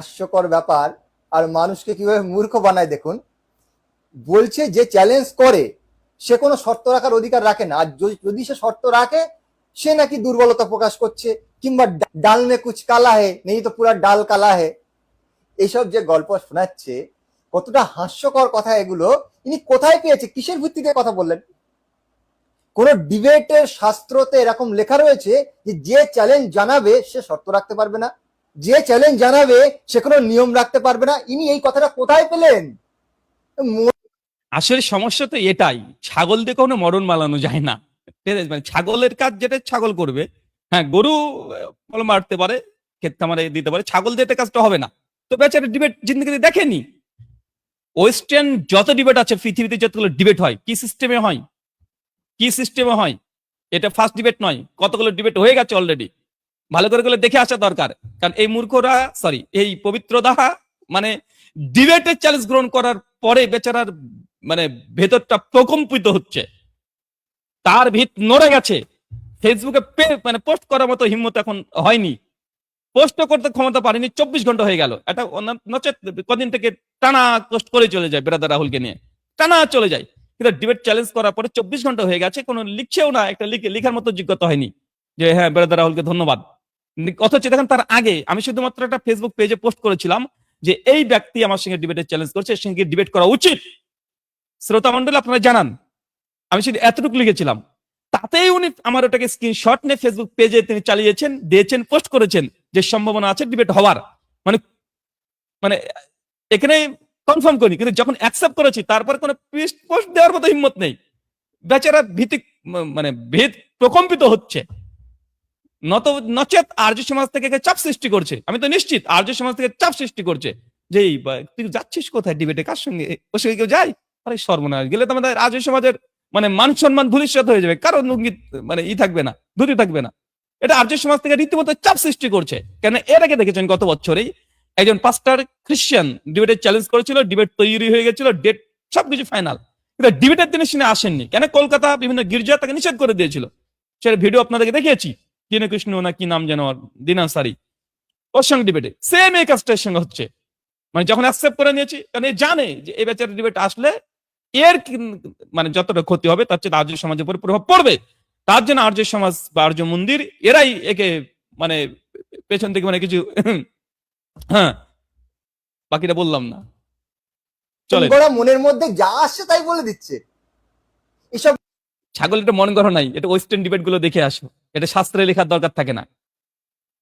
হাস্যকর ব্যাপার। আর মানুষকে কিভাবে মূর্খ বানায় দেখুন। বলছে যে চ্যালেঞ্জ করে সে কোনো শর্ত রাখার অধিকার রাখে না, আর যদি সে শর্ত রাখে সে নাকি দুর্বলতা প্রকাশ করছে, কিংবা ডাল মে কুচ কালা হে নেই তো পুরা ডাল কালা হে, এইসব যে গল্প শোনাচ্ছে কতটা হাস্যকর কথা এগুলো। ইনি কোথায় পেয়েছে, কিসের ভিত্তিতে কথা বললেন? কোন ডিবেটের শাস্ত্রতে এরকম লেখা রয়েছে যে যে চ্যালেঞ্জ জানাবে সে শর্ত রাখতে পারবে না, যে চ্যালেঞ্জ জানাবে সে কোনো নিয়ম রাখতে পারবে না? ইনি এই কথাটা কোথায় পেলেন? আসলে সমস্যা তো এটাই, ছাগল দিয়ে কখনো মরণ মালানো যায় না। মানে ছাগলের কাজ যেটা ছাগল করবে, হ্যাঁ গরু মারতে পারে, ক্ষেত খামারে দিতে পারে, ছাগল দিয়ে এটা কাজটা হবে না। তো বেচারা ডিবেট জিন্দগিতে দেখেনি। ওয়েস্টার্ন যত ডিবেট আছে পৃথিবীতে, যতগুলো ডিবেট হয় কি সিস্টেমে হয়, কি সিস্টেমে হয়, এটা ফার্স্ট ডিবেট নয়, কতগুলো ডিবেট হয়ে গেছে অলরেডি। ভালো করে গুলো দেখে আসা দরকার। কারণ এই মূর্খরা, সরি এই পবিত্র দাহা, মানে ডিবেটের চ্যালেঞ্জ গ্রহণ করার পরে বেচারার মানে ভেতরটা প্রকম্পিত হচ্ছে, তার ভিত নড়ে গেছে। ফেসবুকে মানে পোস্ট করার মতো হিম্মত এখন হয়নি, পোস্ট করতে ক্ষমতা পারেনি, 24 ঘন্টা হয়ে গেল। এটা নচেত কদিন থেকে টানা পোস্ট করে চলে যায় ব্রাদার রাহুলকে নিয়ে, টানা চলে যায়। কিন্তু ডিবেট চ্যালেঞ্জ করার পরে 24 ঘন্টা হয়ে গেছে, কোনো লিখছেও না, একটা লিখার মতো যোগ্যতা হয়নি যে হ্যাঁ ব্রাদার রাহুলকে ধন্যবাদ। অথচ দেখেন তার আগে আমি শুধুমাত্র একটা ফেসবুক পেজে পোস্ট করেছিলাম যে এই ব্যক্তি আমার সঙ্গে ডিবেটের চ্যালেঞ্জ করছে, এর সঙ্গে ডিবেট করা উচিত। শ্রোতা মন্ডল আপনারা জানান, আমি শুধু এতটুকু লিখেছিলাম। তাতেই উনি আমার ওটাকে স্ক্রিনশট নিয়ে ফেসবুক পেজে তিনি চালিয়েছেন, দিয়েছেন, পোস্ট করেছেন যে সম্ভাবনা আছে ডিবেট হওয়ার। মানে মানে এখানে কনফার্ম করি, কিন্তু যখন অ্যাকসেপ্ট করেছি তারপর কোনো পোস্ট দেওয়ার মতো হিম্মত নেই। বেচারা ভীতি, মানে ভেদ প্রকম্পিত হচ্ছে। নচেত আর্য সমাজ থেকে চাপ সৃষ্টি করছে, আমি তো নিশ্চিত আর্য সমাজ থেকে চাপ সৃষ্টি করছে যে তুই যাচ্ছিস কোথায় ডিবেটে, কার সঙ্গে, ওর সঙ্গে কেউ যায়? আরে সর্বনাশ, গেলে তো আমাদের আর্য সমাজের মানে মান সম্মান ধূলিসাৎ হয়ে যাবে, কারণ মানে থাকবে না, ধুতি থাকবে না। এটা আর্য সমাজ থেকে রীতিমতো চাপ সৃষ্টি করছে। কেন এর আগে দেখেছেন গত বছরেই একজন পাস্টার খ্রিস্টান ডিবেটের চ্যালেঞ্জ করেছিল, ডিবেট তৈরি হয়ে গেছিল, ডেট সবকিছু ফাইনাল, কিন্তু ডিবেটের দিনে শুনে আসেননি। কেন কলকাতা বিভিন্ন গির্জা তাকে নিষেধ করে দিয়েছিল। সেটা ভিডিও আপনাদেরকে দেখিয়েছি, কৃষ্ণ না কি নাম যেন, দিনাসারি, ওর সঙ্গে ডিবেটে সেম এই কাজটার সঙ্গে হচ্ছে। মানে যখন অ্যাকসেপ্ট করে নিয়েছি, কারণ এ জানে যে এই বেচার ডিবেট আসলে এর মানে যতটা ক্ষতি হবে তার চেয়ে আর্য সমাজের উপর প্রভাব পড়বে। তার জন্য আর্য সমাজ বা আর্য মন্দির এরাই একে মানে পেছন থেকে মানে কিছু হ্যাঁ, বাকিটা বললাম না, চলে মনের মধ্যে যা আসছে তাই বলে দিচ্ছে। এসব ছাগল এটা মন করা নাই, এটা ওয়েস্টার্ন ডিবেট গুলো দেখে আসো, এটা শাস্ত্রে লেখার দরকার থাকে না।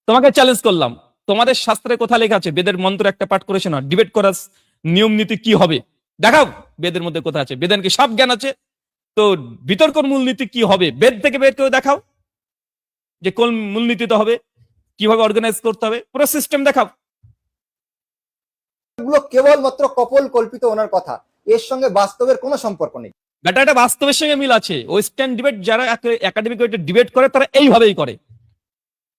তোমাকে চ্যালেঞ্জ করলাম, তোমাদের শাস্ত্রে কোথা লেখা আছে? বেদের মন্ত্র একটা পাঠ করেছে না, ডিবেট করার নিয়ম নীতি কি হবে দেখাও, বেদের মধ্যে কোথা আছে? বেদের কি সব জ্ঞান আছে? তো বিতর্কর মূলনীতি কি হবে বেদ থেকে বের করে দেখাও, যে কোন মূলনীতিতে হবে, কিভাবে অর্গানাইজ করতে হবে, পুরো সিস্টেম দেখাও। গুলো কেবলমাত্র কপল কল্পিত ওনার কথা, এর সঙ্গে বাস্তবের কোনো সম্পর্ক নেই। ব্যাটা এটা বাস্তবের সঙ্গে মিল আছে। ওয়েস্টার্ন ডিবেট যারা একাডেমিক ডিবেট করে তারা এইভাবেই করে,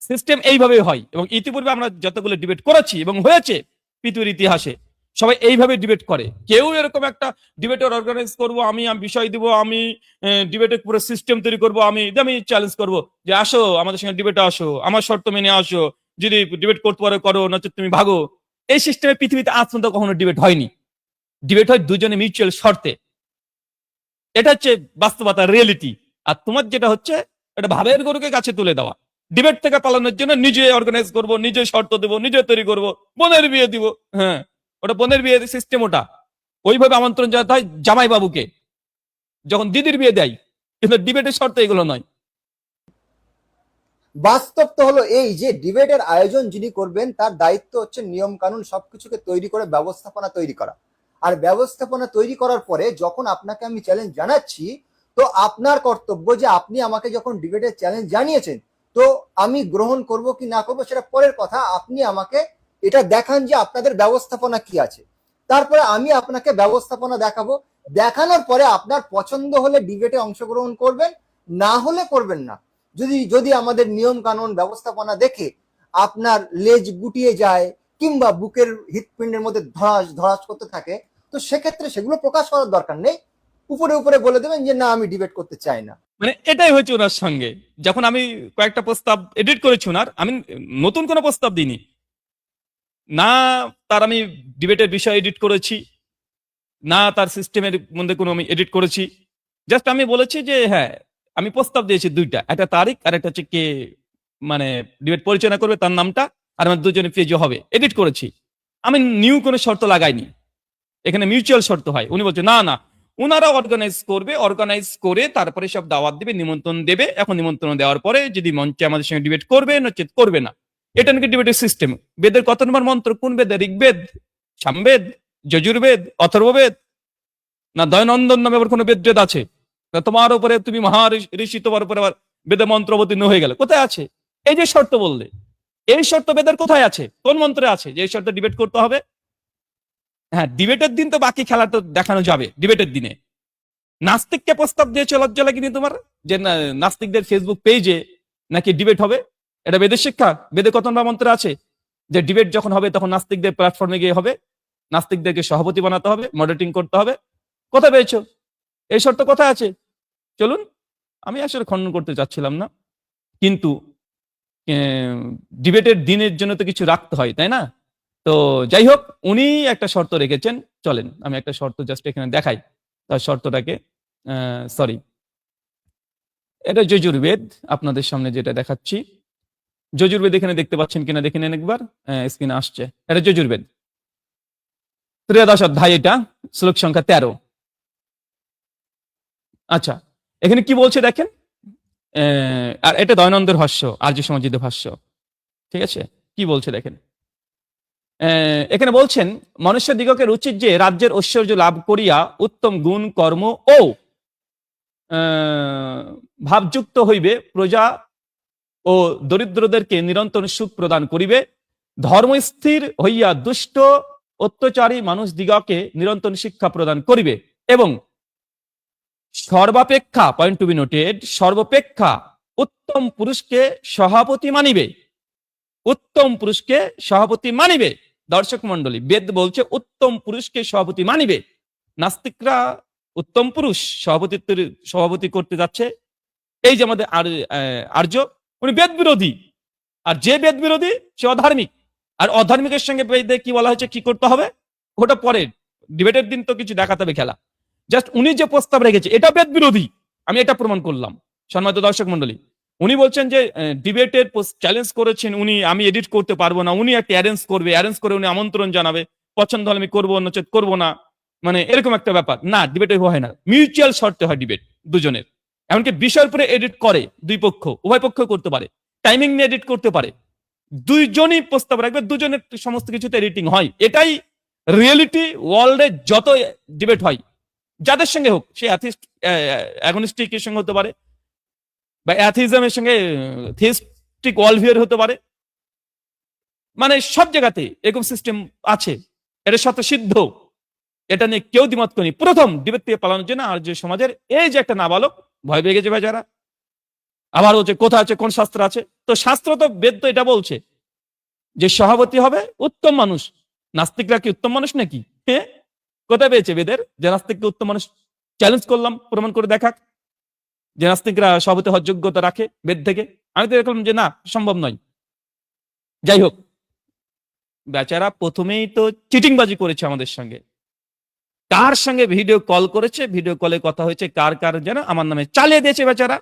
সিস্টেম এইভাবেই হয়। এবং ইতিপূর্বে আমরা যতগুলো ডিবেট করেছি এবং হয়েছে পৃথিবীর ইতিহাসে, সবাই এইভাবে ডিবেট করে। কেউ এরকম একটা ডিবেটের অর্গানাইজ করবো, আমি বিষয় দিব, আমি ডিবেটের পুরো সিস্টেম তৈরি করবো, আমি চ্যালেঞ্জ করবো যে আসো আমাদের সঙ্গে ডিবেটে আসো, আমার শর্ত মেনে আসো, যদি ডিবেট করতে পারো করো, নচেত তুমি ভাগো। এই সিস্টেমে পৃথিবীতে আজ পর্যন্ত কখনো ডিবেট হয়নি। ডিবেট হয় দুজনে মিউচুয়াল শর্তে। এটা হচ্ছে বাস্তবতা, রিয়েলিটি। আর তোমার যেটা হচ্ছে এটা ভাবের গরুকে কাছে তুলে দেওয়া। ডিবেট থেকে পালানোর জন্য নিজে অর্গানাইজ করব, নিজে শর্ত দেবো, নিজে তৈরি করব, বোনের বিয়ে দিব। হ্যাঁ, ওটা বোনের বিয়ে সিস্টেম, ওটা ওইভাবে আমন্ত্রণ জানাতে হয় জামাই বাবুকে যখন দিদির বিয়ে দেয়, কিন্তু ডিবেটের শর্ত এগুলো নয়। বাস্তব তো হলো এই যে ডিবেটের আয়োজন যিনি করবেন তার দায়িত্ব হচ্ছে নিয়ম কানুন সবকিছুকে তৈরি করে ব্যবস্থাপনা তৈরি করা। আর ব্যবস্থাপনা তৈরি করার পরে যখন আপনাকে আমি চ্যালেঞ্জ জানাচ্ছি, তো আপনার কর্তব্য যে আপনি আমাকে যখন ডিবেটের চ্যালেঞ্জ জানিয়েছেন, তো আমি গ্রহণ করব কি না করবো সেটা পরের কথা। আপনি আমাকে এটা দেখান যে আপনাদের ব্যবস্থাপনা কি আছে, তারপরে আমি আপনাকে ব্যবস্থাপনা দেখাবো। দেখানোর পরে আপনার পছন্দ হলে ডিবেটে অংশগ্রহণ করবেন, না হলে করবেন না। যদি যদি আমাদের নিয়ম কানুন ব্যবস্থাপনা দেখে আপনার লেজ গুটিয়ে যায় কিংবা বুকের হৃৎপিণ্ডের মধ্যে ধরাস ধরাস করতে থাকে, তো সেক্ষেত্রে সেগুলো প্রকাশ করার দরকার নেই। উপরে উপরে বলে দেবেন যে না আমি ডিবেট করতে চাই না। মানে এটাই হয়েছে ওনার সঙ্গে। যখন আমি কয়েকটা প্রস্তাব এডিট করেছি ওনার, আমি নতুন কোনো প্রস্তাব দিইনি, না তার আমি ডিবেটের বিষয় এডিট করেছি, না তার সিস্টেমের মধ্যে কোনো আমি এডিট করেছি। জাস্ট আমি বলেছি যে হ্যাঁ আমি প্রস্তাব দিয়েছি দুইটা, একটা তারিখ আর একটা হচ্ছে কে মানে ডিবেট পরিচালনা করবে তার নামটা, আর আমার দুজনে পেজও হবে, এডিট করেছি। আমি নিউ কোনো শর্ত লাগাইনি, এখানে মিউচুয়াল শর্ত হয়। উনি বলছে না না ওনারা অর্গানাইজ করবে, অর্গানাইজ করে তারপরে সব দাওয়াত দেবে, নিমন্ত্রণ দেবে। এখন নিমন্ত্রণ দেওয়ার পরে যদি মঞ্চে আমাদের সঙ্গে ডিবেট করবে নচেত করবে না। এটা নাকি ডিবেটের সিস্টেম। বেদের কত নম্বর মন্ত্র? কোন বেদ? ঋগ্বেদ, সামবেদ, যজুর্বেদ, অথর্ববেদ, না দয়নন্দন নামে আবার কোনো বেদ আছে? তা তোমার উপরে তুমি মহা ঋষি, তোমার উপরে আবার বেদে মন্ত্র অবতীর্ণ হয়ে গেল, কোথায় আছে? এই যে শর্ত বললে, এই শর্ত বেদের কোথায় আছে? কোন মন্ত্রে আছে যে এই শর্ত ডিবেট করতে হবে? হ্যাঁ ডিবেটের দিন তো বাকি খেলা তো দেখানো যাবে ডিবেটের দিনে। নাস্তিককে প্রস্তাব দিয়েছে, লজ্জা লাগেনি তোমার যে নাস্তিকদের ফেসবুক পেজে নাকি ডিবেট হবে? এটা বেদের শিক্ষা? বেদে কত নম্বর মন্ত্রে আছে যে ডিবেট যখন হবে তখন নাস্তিকদের প্ল্যাটফর্মে গিয়ে হবে, নাস্তিকদেরকে সভাপতি বানাতে হবে, মডারেটিং করতে হবে? কোথায় পেয়েছো এই শর্ত? কোথায় আছে? চলুন, আমি আসলে খণ্ডন করতে চাচ্ছিলাম না, কিন্তু ডিবেটের দিনের জন্য তো কিছু রাখতে হয়, তাই না? তো যাই হোক, উনি একটা শর্ত রেখেছেন। চলেন আমি একটা শর্ত জাস্ট এখানে দেখাই তার শর্তটাকে। সরি, এটা যজুর্বেদ, আপনাদের সামনে যেটা দেখাচ্ছি যজুর্বেদ। এখানে দেখতে পাচ্ছেন কিনা দেখে নেন একবার, স্ক্রিনে আসছে। এটা যজুর্বেদ 13 অধ্যায়, এটা শ্লোক সংখ্যা 13। আচ্ছা, এখানে কি বলছে দেখেন। আর এটা দয়ানন্দের ভাষ্য, আর্য সমাজিত ভাষ্য, ঠিক আছে? কি বলছে দেখেন। এখানে বলছেন মনুষ্য দিগকের উচিত যে রাজ্যের ঐশ্বর্য লাভ করিয়া উত্তম গুণ কর্ম ও ভাবযুক্ত হইবে, প্রজা ও দরিদ্রদেরকে নিরন্তর সুখ প্রদান করিবে, ধর্মস্থির হইয়া দুষ্ট অত্যাচারী মানুষ দিগকে নিরন্তর শিক্ষা প্রদান করিবে, এবং সর্বাপেক্ষা, পয়েন্ট টু বি নোটেড, সর্বাপেক্ষা উত্তম পুরুষকে সভাপতি মানিবে। উত্তম পুরুষকে সভাপতি মানিবে। দর্শক মন্ডলী, বেদ বলছে উত্তম পুরুষকে সভাপতি মানিবে। নাস্তিকরা উত্তম পুরুষ সভাপতি করতে যাচ্ছে। এই যে আমাদের আর্য, উনি বেদ বিরোধী, আর যে বেদ বিরোধী সে অধার্মিক। আর অধার্মিকের সঙ্গে বেদে কি বলা হয়েছে কি করতে হবে ওটা পরে, ডিবেটের দিন তো কিছু দেখাতে হবে খেলা। জাস্ট উনি যে প্রস্তাব রেখেছে এটা বেদ বিরোধী, আমি এটা প্রমাণ করলাম। সম্মানিত দর্শক মন্ডলী, উনি বলছেন যে ডিবেটের চ্যালেঞ্জ করেছেন উনি, আমি এডিট করতে পারবো না, উনি একটা অ্যারেঞ্জ করবে, অ্যারেঞ্জ করে উনি আমন্ত্রণ জানাবে, পছন্দ হলে আমি করবো নচেত করবো না, মানে এরকম একটা ব্যাপার না। ডিবেটে হয় না, মিউচুয়াল শর্তে হয় ডিবেট দুজনের। এমনকি বিষয়ের উপরে এডিট করে দুই পক্ষ, উভয় পক্ষ করতে পারে, টাইমিং নিয়ে এডিট করতে পারে, দুইজনই প্রস্তাব রাখবে, দুজনের সমস্ত কিছুতে এডিটিং হয়। এটাই রিয়েলিটি। ওয়ার্ল্ডে যত ডিবেট হয় যাদের সঙ্গে হোক, সে অ্যাগনিস্টিকের সঙ্গে হতে পারে বা অ্যাথিজমের সঙ্গে থিস্টিক ওয়ার্ল্ডভিউর হতে পারে, মানে সব জায়গাতে এরকম সিস্টেম আছে, এটা স্বতঃসিদ্ধ, এটা নিয়ে কেউ দ্বিমত করেনি। প্রথম ডিবেট থেকে পালানোর জন্য আর যে সমাজের এই যে একটা নাবালক ভয় পেয়ে গেছে বেচারা, আবার হচ্ছে কোথা আছে, কোন শাস্ত্র আছে? তো শাস্ত্র তো বেদ তো এটা বলছে যে সভাপতি হবে উত্তম মানুষ। নাস্তিকরা কি উত্তম মানুষ নাকি? হ্যাঁ, কোথায় পেয়েছে বেদের যে নাস্তিককে উত্তম মানুষ? চ্যালেঞ্জ করলাম, প্রমাণ করে দেখাক যে নাস্তিকরা সভাপতি হওয়ার যোগ্যতা রাখে বেদ থেকে। আমি তো দেখলাম যে না, সম্ভব নয়। যাই হোক, বেচারা প্রথমেই তো চিটিংবাজি করেছে আমাদের সঙ্গে। কার সঙ্গে ভিডিও কল করেছে, ভিডিও কলে কথা হয়েছে কার কার যেন, আমার নামে চালিয়ে দিয়েছে বেচারা।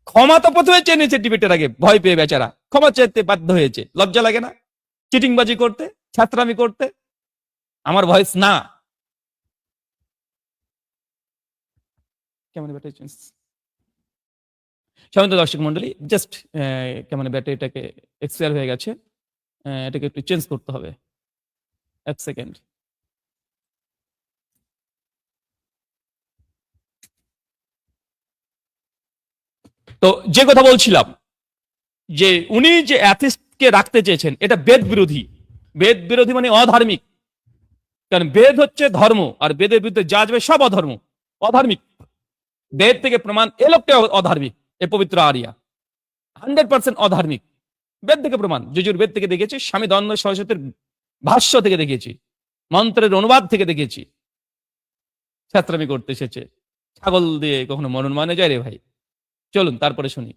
ক্ষমা তো প্রথমে চেয়ে নিয়েছে ডিবেটের আগে, ভয় পেয়ে বেচারা ক্ষমা চাইতে বাধ্য হয়েছে। লজ্জা লাগে না চিটিংবাজি করতে, ছাত্রামি করতে? আমার ভয়েস না কেমন ব্যাটারি চেঞ্জ। সাধারণত দর্শক মন্ডলী, জাস্ট কেমন ব্যাটারিটাকে এক্সপায়ার হয়ে গেছে, এটাকে একটু চেঞ্জ করতে হবে। এক সেকেন্ড। তো যে কথা বলছিলাম যে উনি যে অ্যাথিস্টকে রাখতে চেয়েছেন এটা বেদ বিরোধী। বেদ বিরোধী মানে অধার্মিক, কারণ বেদ হচ্ছে ধর্ম, আর বেদের বিরুদ্ধে যা যাবে সব অধর্ম, অধার্মিক। বেদ থেকে প্রমাণ, এ লোকটা অধার্মিক, এ পবিত্র আরিয়া 100% অধার্মিক। বেদ থেকে প্রমাণ, যজুর্বেদ থেকে দেখেছি, স্বামী দয়ানন্দ সরস্বতীর ভাষ্য থেকে দেখেছি, মন্ত্রের অনুবাদ থেকে দেখেছি। ছাত্রামি করতে এসেছে। ছাগল দিয়ে কখনো মরণ মানে যায় রে ভাই? চলুন তারপরে শুনি।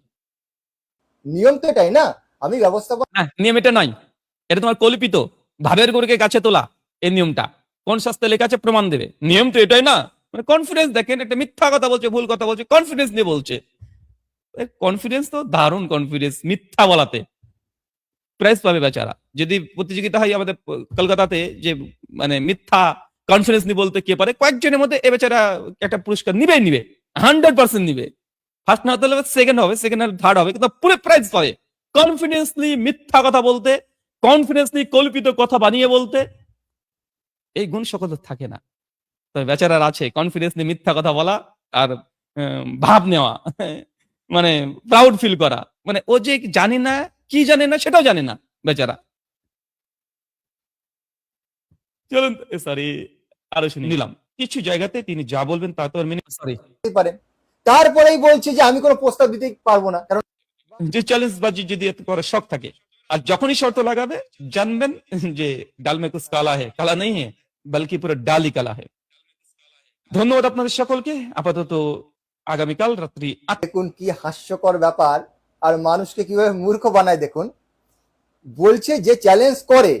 নিয়ম তো এটাই না, আমি ব্যবস্থাপনা হ্যাঁ, নিয়ম এটা নয়, এটা তোমার কল্পিত। ভাবের গরুকে গাছে তোলা, এই নিয়মটা কোন শাস্ত্রে লেখা আছে প্রমাণ দেবে। নিয়ম তো এটাই না, মানে কনফিডেন্স দেখেন, একটা মিথ্যা কথা বলছে, ভুল কথা বলছে, কনফিডেন্স নিয়ে বলছে। কনফিডেন্স তো দারুণ কনফিডেন্স মিথ্যা বলাতে। প্রাইজ পাবে বেচারা। যদি প্রতিযোগিতা হয় আমাদের কলকাতাতে, যে মানে মিথ্যা কনফিডেন্স নিয়ে বলতে কে পারে, কয়েকজনের মধ্যে এ বেচারা একটা পুরস্কার নিবেই নিবে, 100% নিবে। ফার্স্ট না হতে হলে সেকেন্ড হবে, সেকেন্ড হলে থার্ড হবে, কিন্তু পুরো প্রাইজ পাবে। কনফিডেন্সলি মিথ্যা কথা বলতে, কনফিডেন্সলি কল্পিত কথা বানিয়ে বলতে, এই গুণ সকলের থাকে না। তবে বেচারার আছে কনফিডেন্সলি মিথ্যা কথা বলা আর ভাব নেওয়া, মানে প্রাউড ফিল করা, মানে ও যে জানি না কি জানে না সেটাও জানে না বেচারা। চলুন সরি, আরো শুনি নিলাম। কিছু জায়গাতে তিনি যা বলবেন তা তো মেনে, সরি, পারে, তারপরেই বলছে যে আমি কোনো প্রস্তাব দিতে পারবো না, কারণ যে চ্যালেঞ্জ বাজি যদি এত করার শখ থাকে, আর যখনই শর্ত লাগাবে জানবেন যে ডাল মে কুছ কালা হে, কালা নেই হে বলকি পুরো ডালই কালা হে। ধন্যবাদ আপনাদের সকলকে। আপাতত আগামীকাল রাত্রি দেখুন কি হাস্যকর ব্যাপার, আর মানুষকে কিভাবে মূর্খ বানায় দেখুন। বলছে যে চ্যালেঞ্জ করে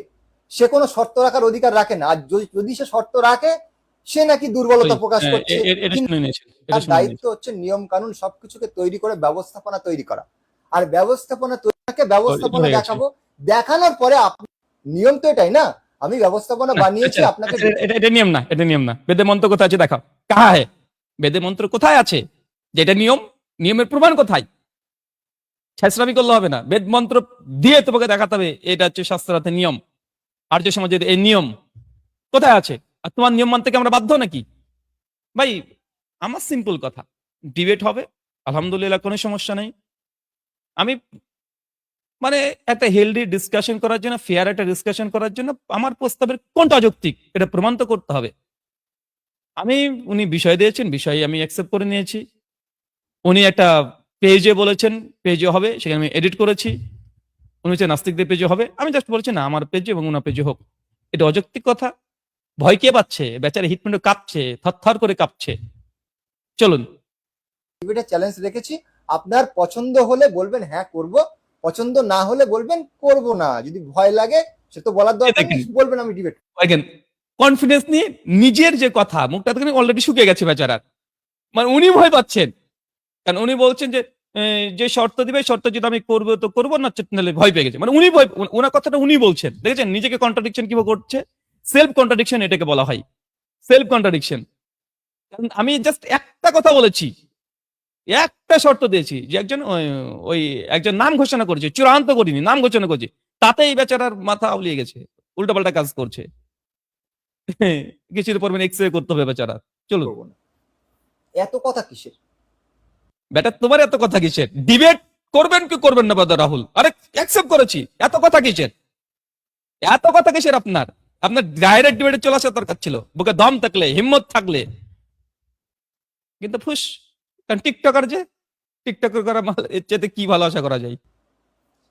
সে কোনো শর্ত রাখার অধিকার রাখে না, আর যদি সে শর্ত রাখে সে নাকি দুর্বলতা প্রকাশ করছে। এটা শুনে নিয়েছেন, তার দায়িত্ব হচ্ছে নিয়ম কানুন সবকিছুকে তৈরি করে ব্যবস্থাপনা তৈরি করা, আর ব্যবস্থাপনা ব্যবস্থাপনা দেখাবো, দেখানোর পরে নিয়ম তো এটাই না, আমি ব্যবস্থাপনা বানিয়েছি আপনাকে। এটা নিয়ম না, এটা নিয়ম না। বেদে মন্ত্র কোথায় আছে দেখাও, কাহা হে? বেদে মন্ত্র কোথায় আছে যে এটা নিয়ম? নিয়মের প্রমাণ কোথায়? ছেঁচড়ামি করলে হবে না, বেদ মন্ত্র দিয়ে তোমাকে দেখাতে হবে এটা হচ্ছে শাস্ত্রার্থে নিয়ম। আর্য সমাজের এই নিয়ম কোথায় আছে? আর তোমার নিয়ম মানতে কি আমরা বাধ্য নাকি? ভাই আমার সিম্পল কথা, ডিবেট হবে, আলহামদুলিল্লাহ কোনো সমস্যা নেই। আমি মানে একটা হেলদি ডিসকাশন করার জন্য, ফেয়ার একটা ডিসকাশন করার জন্য আমার প্রস্তাবের কোনটা অযৌক্তিক এটা প্রমাণ তো করতে হবে। আমি, উনি বিষয় দিয়েছেন, বিষয় আমি অ্যাকসেপ্ট করে নিয়েছি। উনি একটা পেজে বলেছেন পেজে হবে, সেখানে আমি এডিট করেছি। উনি হচ্ছে নাস্তিকদের পেজে হবে, আমি জাস্ট বলছি না আমার পেজে এবং ওনার পেজে হোক। এটা অযৌক্তিক কথা। ভয় কে পাচ্ছে? বেচারা হিটমেন্ট কাঁপছে, থরথর করে কাঁপছে। চলুন, ডিবেটে চ্যালেঞ্জ রেখেছি, আপনার পছন্দ হলে বলবেন হ্যাঁ করব, পছন্দ না হলে বলবেন করব না। যদি ভয় লাগে সে তো বলার দরকার নেই, বলবেন আমি ডিবেট। কনফিডেন্স নিয়ে নিজের যে কথা, মুখটা তো অলরেডি শুকিয়ে গেছে বেচারার, মানে উনি ভয় পাচ্ছেন। কারণ উনি বলছেন যে যে শর্ত দিবে শর্ত যদি আমি করবো তো করবো, না নাহলে ভয় পেয়ে গেছে, মানে উনি ভয়, ওনার কথাটা উনি বলছেন। দেখেছেন নিজেকে কন্ট্রাডিকশন কিভাবে করছে? সেলফ কন্ট্রাডিকশন এটাকে বলা হয়, সেলফ কন্ট্রাডিকশন। আমি জাস্ট একটা কথা বলেছি, একটা শর্ত দিয়েছি যে একজন ওই একজন নাম ঘোষণা করেছে, চূড়ান্ত করিনি, নাম ঘোষণা করছি, তাতেই বেচারার মাথা আউলিয়ে গেছে, উল্টাপাল্টা কাজ করছে। কিছুর পর এক্সরে করতে হবে বেচারা। চলুন, করব না। এত কথা কিসের? বেটা তোমার এত কথা কিসের? ডিবেট করবেন কি করবেন না বাদা রাহুল? আরে অ্যাকসেপ্ট করেছি, এত কথা কিসের? এত কথা কিসের আপনার? আপনার ডাইরেক্ট ডিবেটে চলে আসার দরকার ছিল, বুকে দম থাকলে, হিম্মত থাকলে। কিন্তু ফুস, কারণ টিকটকার যে, টিকটকের করা এর চেয়ে কি ভালো আশা করা যায়?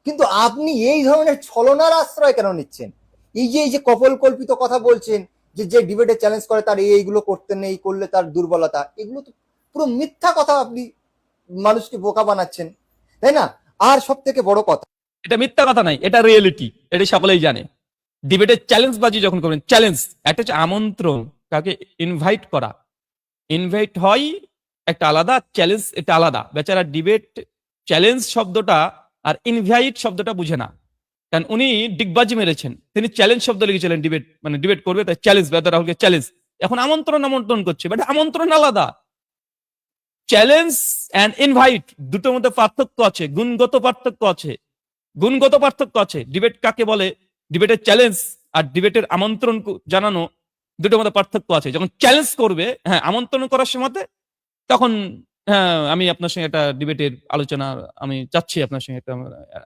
কিন্তু আপনি এই ধরনের ছলনার আশ্রয় কেন নিচ্ছেন? এই যে কপল কল্পিত কথা বলছেন, যে যে ডিবেটে চ্যালেঞ্জ করে তার এইগুলো করতে নেই, করলে তার দুর্বলতা, এগুলো তো পুরো মিথ্যা কথা। আপনি মানুষকে বোকা বানাচ্ছেন, তাই না? আর সব থেকে বড় কথা, এটা মিথ্যা কথা নাই, এটা রিয়েলিটি, এটা সকলেই জানে। ডিবেটের চ্যালেঞ্জ বাজি যখন করবেন, চ্যালেঞ্জ একটা হচ্ছে আমন্ত্রণ, কাকে ইনভাইট করা। ইনভাইট হয় একটা আলাদা, চ্যালেঞ্জ এটা আলাদা। বেচারা ডিবেট চ্যালেঞ্জ শব্দটা আর ইনভাইট শব্দটা বুঝে না, কারণ উনি ডিগবাজি মেরেছেন। তিনি চ্যালেঞ্জ শব্দ লিখেছিলেন, ডিবেট মানে ডিবেট করবে তাই চ্যালেঞ্জ, বেদা রাহুলকে চ্যালেঞ্জ। এখন আমন্ত্রণ আমন্ত্রণ করছে, বাট আমন্ত্রণ আলাদা। চ্যালেঞ্জ এন্ড ইনভাইট দুটোর মধ্যে পার্থক্য আছে, গুণগত পার্থক্য আছে, গুণগত পার্থক্য আছে। ডিবেট কাকে বলে, ডিবেটের চ্যালেঞ্জ আর ডিবেটের আমন্ত্রণ জানানো, দুটোর মধ্যে পার্থক্য আছে। যখন চ্যালেঞ্জ করবে, হ্যাঁ আমন্ত্রণ করার সময় তখন হ্যাঁ আমি আপনার সঙ্গে একটা ডিবেটের আলোচনা, আমি চাচ্ছি আপনার সঙ্গে একটা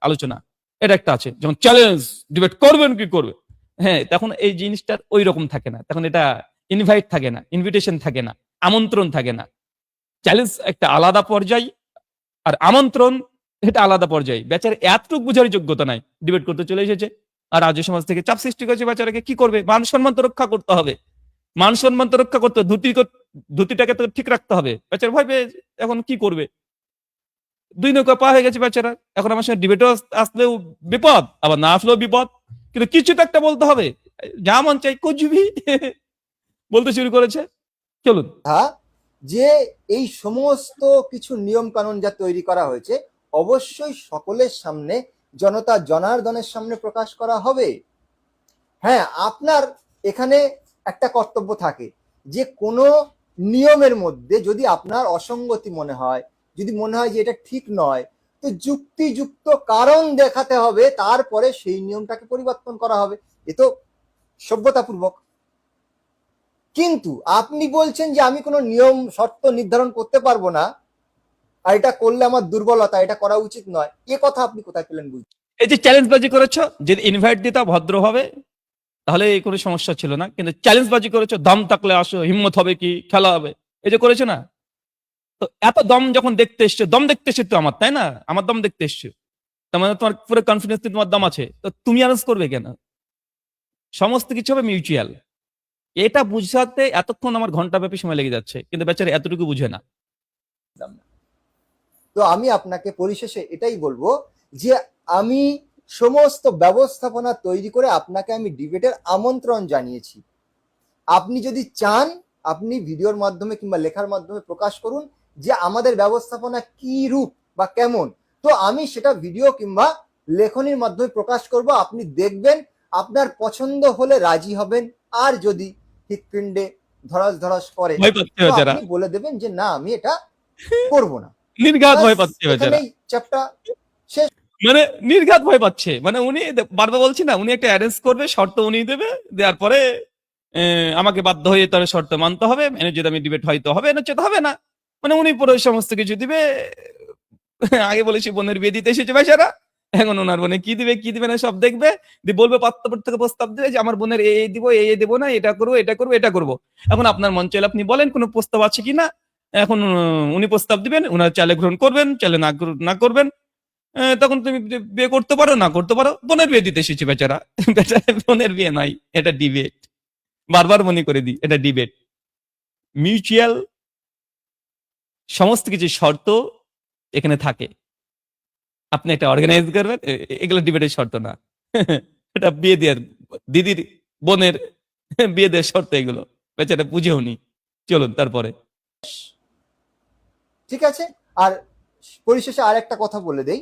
আলোচনা, এটা একটা আছে। যখন চ্যালেঞ্জ, ডিবেট করবেন কি করবে, হ্যাঁ তখন এই জিনিসটা ওই রকম থাকে না, তখন এটা ইনভাইট থাকে না, ইনভিটেশন থাকে না, আমন্ত্রণ থাকে না। চ্যালেঞ্জ একটা আলাদা পর্যায়, আর আমন্ত্রণ এটা আলাদা পর্যায়ে। বেচারা এতটুকু বুঝার যোগ্যতা নাই, ডিবেট করতে চলে এসেছে, আর রাজ্য সমাজ থেকে চাপ সৃষ্টি করেছে। বেচারাকে কি করবে? মান সম্মান তো রক্ষা করতে হবে, মান সম্মান তো রক্ষা করতে হবে, ধুতিটাকে তো ঠিক রাখতে হবে। বেচারা ভয় পেয়ে এখন কি করবে? দুই নৌকা পা হয়ে গেছে বেচারা। এখন আমার সঙ্গে ডিবেটও আসলেও বিপদ, আবার না আসলেও বিপদ। কিন্তু কিছু তো একটা বলতে হবে, যা মন চাই কুচবি বলতে শুরু করেছে। চলুন। যে এই সমস্ত কিছু নিয়ম কানুন যা তৈরি করা হয়েছে অবশ্যই সকলের সামনে, জনতা জনার্দনের সামনে প্রকাশ করা হবে। হ্যাঁ, আপনার এখানে একটা কর্তব্য থাকে যে কোনো নিয়মের মধ্যে যদি আপনার অসঙ্গতি মনে হয়, যদি মনে হয় যে এটা ঠিক নয়, তো যুক্তিযুক্ত কারণ দেখাতে হবে, তারপরে সেই নিয়মটাকে পরিবর্তন করা হবে। এ তো সভ্যতাপূর্বক। কিন্তু আপনি বলছেন যে আমি কোনো নিয়ম শর্ত নির্ধারণ করতে পারবো না, আর এটা করলে আমার দুর্বলতা, এটা করা উচিত নয়, এ কথা আপনি কোথায় পেলেন? বুঝতে এই যে চ্যালেঞ্জ বাজি করেছো, যদি ইনভাইট দিতা ভদ্রভাবে তাহলে এই কোনো সমস্যা ছিল না, কিন্তু চ্যালেঞ্জ বাজি করেছো, দম থাকলে আসো, হিম্মত হবে কি, খেলা হবে, এই যে করেছো না। তো এত দম যখন দেখতে এসছো, দম দেখতে এসছো তো আমার, তাই না? আমার দম দেখতে এসছো, তার মানে তোমার পুরো কনফিডেন্স, তোমার দম আছে, তো তুমি অ্যারেঞ্জ করবে কেন? সমস্ত কিছু হবে মিউচুয়াল। এটা বুঝাতে এতক্ষণ আমার ঘন্টা ব্যাপী সময় লেগে যাচ্ছে, কিন্তু বেচারা এতটুকু বুঝে না। পারলাম না। তো আমি আপনাকে পরিশেষে এটাই বলবো যে আমি সমস্ত ব্যবস্থাপনা তৈরি করে আপনাকে আমি ডিবেটের আমন্ত্রণ জানিয়েছি। আপনি যদি চান, আপনি ভিডিওর মাধ্যমে কিংবা লেখার মাধ্যমে প্রকাশ করুন যে আমাদের ব্যবস্থাপনা কি রূপ বা কেমন, তো আমি সেটা ভিডিও কিংবা লেখনির মাধ্যমে প্রকাশ করব। আপনি দেখবেন, আপনার পছন্দ হলে রাজি হবেন, আর যদি হৃৎপিণ্ডে ধরাস ধরাস করে ভয় পাচ্ছে তো বেচারা, আপনি বলে দেবেন যে না, আমি এটা করব না। নির্ঘাত ব্যাস, ভয় পাচ্ছে বেচারা, এখানেই চ্যাপ্টার শেষ। মানে নির্ঘাত ভয় পাচ্ছে। মানে উনি বারবার বলছি না, উনি একটা অ্যারেঞ্জ করবে, শর্ত উনি দেবে, দেওয়ার পরে আমাকে বাধ্য হয়ে তার শর্ত মানতে হবে, মেনে যদি আমি ডিবেট হয়তো হবে, না চেত হবে না। মানে উনি পুরো সমস্ত কিছু দিবে। আগে বলেছি বোনের বিয়ে দিতে এসেছে বেচারা, এখন ওনার বোনে কি দিবে কি দিবে না সব দেখবে, দিয়ে বলবে পাত্রপক্ষ থেকে প্রস্তাব দিবে যে আমার বোনের এই দিব, এই দেবো না, এটা করবো এটা করবো এটা করবো। এখন আপনার মন চাইলে আপনি বলেন কোনো প্রস্তাব আছে কিনা। এখন উনি প্রস্তাব দিবেন, উনার চাইলে গ্রহণ করবেন, চাইলে না করবেন। তখন তুমি বিয়ে করতে পারো, না করতে পারো। বোনের বিয়ে দিতে এসেছি বেচারা, বেচারা বোনের বিয়ে নাই, এটা ডিবেট। বারবার মনে করে দিই, এটা ডিবেট। মিউচুয়াল সমস্ত কিছু শর্ত এখানে থাকে। আপনি একটা অর্গানাইজ করবেন, এগুলো ডিবেটের শর্ত না। এটা বিয়ে দেওয়ার, দিদির বোনের বিয়ে দেওয়ার শর্ত এগুলো, বেচারা বুঝেও নি। চলুন তারপরে। ঠিক আছে। আর পরিশেষে আর একটা কথা বলে দেই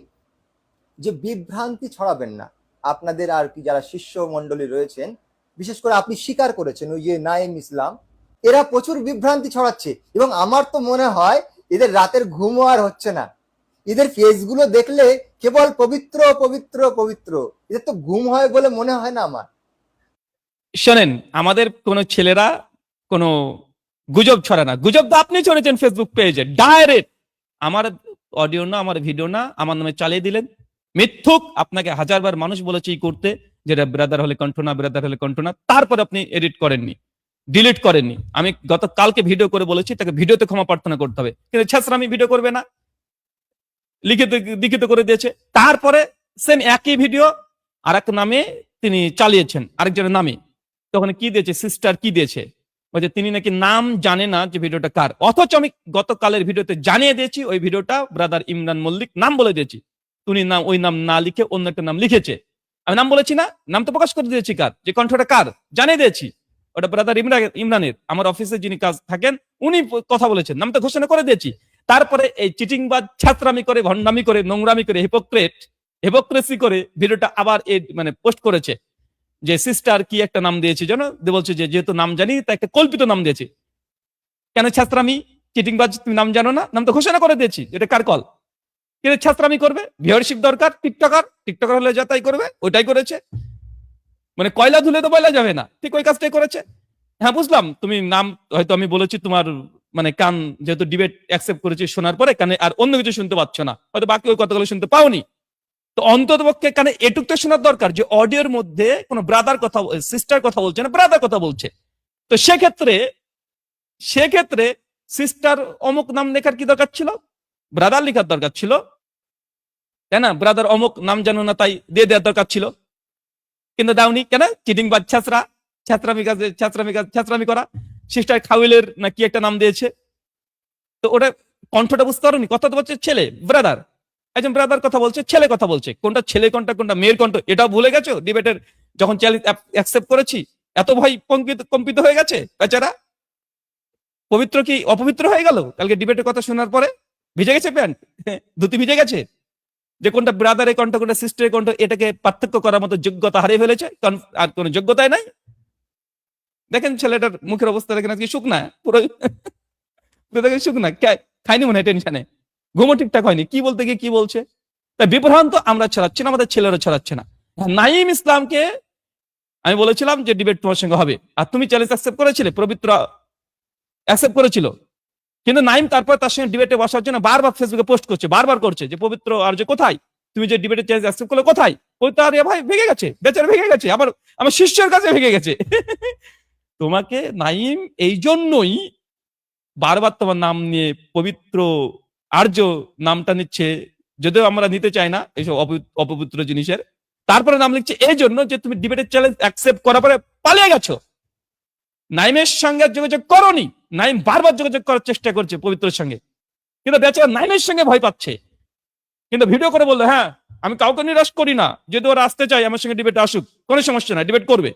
যে বিভ্রান্তি ছড়াবেন না। আপনাদের আর কি যারা শিষ্য মন্ডলী রয়েছেন, বিশেষ করে আপনি স্বীকার করেছেন ওই যে নাইম ইসলাম, এরা প্রচুর বিভ্রান্তি ছড়াচ্ছে, এবং আমার তো মনে হয় এদের রাতের ঘুমও আর হচ্ছে না। এদের ফেসগুলো দেখলে কেবল পবিত্র পবিত্র পবিত্র, এদের তো ঘুম হয় বলে মনে হয় না আমার। শোনেন, আমাদের কোন ছেলেরা কোনো গুজব ছড়া না। গুজব তো আপনি ছড়েছেন ফেসবুক পেজে ডাইরেক্ট, আমার অডিও না, আমার ভিডিও না, আমার নামে চালিয়ে দিলেন। মিথ্যুক, আপনাকে হাজারবার মানুষ বলেছে এই করতে, যেটা ব্রাদার হলে কণ্ঠ না, ব্রাদার হলে কণ্ঠ না, তারপর আপনি এডিট করেননি, ডিলিট করেননি। আমি গতকালকে ভিডিও করে বলেছি তাকে ভিডিওতে ক্ষমা প্রার্থনা করতে হবে, কিন্তু ছেসরা আমি ভিডিও করবে না, লিখিত লিখিত করে দিয়েছে। তারপরে সেম একই ভিডিও আর এক নামে তিনি চালিয়েছেন, আরেকজনের নামে। তখন কি দিয়েছে, সিস্টার কি দিয়েছে, বলছে তিনি নাকি নাম জানে না যে ভিডিওটা কার, অথচ আমি গতকালের ভিডিওতে জানিয়ে দিয়েছি ওই ভিডিওটা ব্রাদার ইমরান মল্লিক, নাম বলে দিয়েছি। তুমি নাম, ওই নাম না লিখে অন্য একটা নাম লিখেছে। আমি নাম বলেছি না, নাম তো প্রকাশ করে দিয়েছি কার, যে কণ্ঠটা কার জানিয়ে দিয়েছি, ওটা ব্রাদার ইমরানের। আমার অফিসে যিনি কাজ থাকেন উনি কথা বলেছেন, নাম তো ঘোষণা করে দিয়েছি। তারপরে এই চিটিং বা ছাত্রামি করে, ভণ্ডামি করে, নোংরামি করে, হিপোক্রেসি করে ভিডিওটা আবার মানে পোস্ট করেছে যে সিস্টার কি একটা নাম দিয়েছে যেন, বলছে যে যেহেতু নাম জানি তাই একটা কল্পিত নাম দিয়েছে। কেন ছাত্রামি, চিটিংবাজ, তুমি নাম জানো না, নাম তো ঘোষণা করে দিয়েছি, এটা কার কল? কিন্তু ছাত্রামি করবে, ভিউয়ারশিপ দরকার, টিকটকার হলে যা তাই করবে, ওইটাই করেছে। মানে কয়লা ধুলে তো বয়লা যাবে না, ঠিক ওই কাজটাই করেছে। হ্যাঁ বুঝলাম, তুমি নাম হয়তো আমি বলেছি, তোমার মানে কান যেহেতু ডিবেট অ্যাকসেপ্ট করেছি, শোনার পরে কানে আর অন্য কিছু শুনতে পাচ্ছ না, হয়তো বাকি ওই কথাগুলো শুনতে পাওনি। তো অন্তত পক্ষে কানে এটুকটা শোনার দরকার যে অডিওর মধ্যে কোনো ব্রাদার কথা, সিস্টার কথা বলছে না, ব্রাদার কথা বলছে। তো সেক্ষেত্রে সিস্টার অমুক নাম লেখার কি দরকার ছিল, ব্রাদার লেখার দরকার ছিল, তাই না? ব্রাদার অমুক নাম জানো না তাই দিয়ে দেওয়ার দরকার ছিল, কিন্তু দাওনি কেন? চিটিং বা ছাত্রামি করা। সিস্টার খাউইলের না কি একটা নাম দিয়েছে, তো ওটা কণ্ঠটা বুঝতে পারোনি, কথা তো বলছে ছেলে, ব্রাদার, একজন ব্রাদার কথা বলছে, ছেলে কথা বলছে, কোনটা ছেলে কণ্ঠ কোনটা মেয়ের কণ্ঠ এটাও ভুলে গেছো ডিবেটের যখন চ্যালেঞ্জ অ্যাকসেপ্ট করেছি এত ভয় কম্পিত হয়ে গেছে বেচারা। পবিত্র কি অপবিত্র হয়ে গেল কালকে ডিবেটের কথা শোনার পরে? ভিজে গেছে প্যান্ট, ধুতি ভিজে গেছে, যে কোনটা ব্রাদারের কণ্ঠ কোনটা সিস্টারের কণ্ঠ এটাকে পার্থক্য করার মতো যোগ্যতা হারিয়ে ফেলেছে, আর কোনো যোগ্যতাই নাই। দেখেন ছেলেটার মুখের অবস্থা দেখেন, আজকে শুকনা পুরো, দেখেন শুকনা, খাইনি মনে হয় টেনশনে, ঘুমও ঠিকঠাক হয়নি, কি বলতে গিয়ে কি বলছে। তাই বিভ্রান্ত আমরা ছড়াচ্ছি না, আমাদের ছেলেরা ছড়াচ্ছে না। নাঈম ইসলামকে আমি বলেছিলাম যে ডিবেট তোমার সঙ্গে হবে, আর তুমি চ্যালেঞ্জ অ্যাকসেপ্ট করেছিলে, পবিত্র অ্যাকসেপ্ট করেছিল, কিন্তু নাইম তারপর তার সঙ্গে ডিবেটে বসার জন্য বারবার ফেসবুকে পোস্ট করছে, বারবার করছে যে পবিত্র আর যে কোথায়, তুমি যে ডিবেটে চ্যালেঞ্জ অ্যাকসেপ্ট করলে কোথায়? পবিত্র আর ভাই ভেঙে গেছে, বেচারা ভেঙে গেছে, আবার আমার শিষ্যের কাছে ভেঙে গেছে। তোমাকে নাইম এই জন্যই বারবার তোমার নাম নিয়ে পবিত্র আর্য নামটা নিচ্ছে, যদিও আমরা নিতে চাই না এইসব অপবিত্র জিনিসের, তারপরে নাম লিখছে এই জন্য যে তুমি ডিবেটের চ্যালেঞ্জ অ্যাকসেপ্ট করার পরে পালিয়ে গেছো, নাইমের সঙ্গে যোগাযোগ করনি। নাইম বারবার যোগাযোগ করার চেষ্টা করছে পবিত্রের সঙ্গে, কিন্তু বেচারা নাইমের সঙ্গে ভয় পাচ্ছে, কিন্তু ভিডিও করে বললো হ্যাঁ আমি কাউকে নিরাশ করি না, যদি ওরা আসতে চাই আমার সঙ্গে ডিবেট আসুক, কোনো সমস্যা নাই, ডিবেট করবে।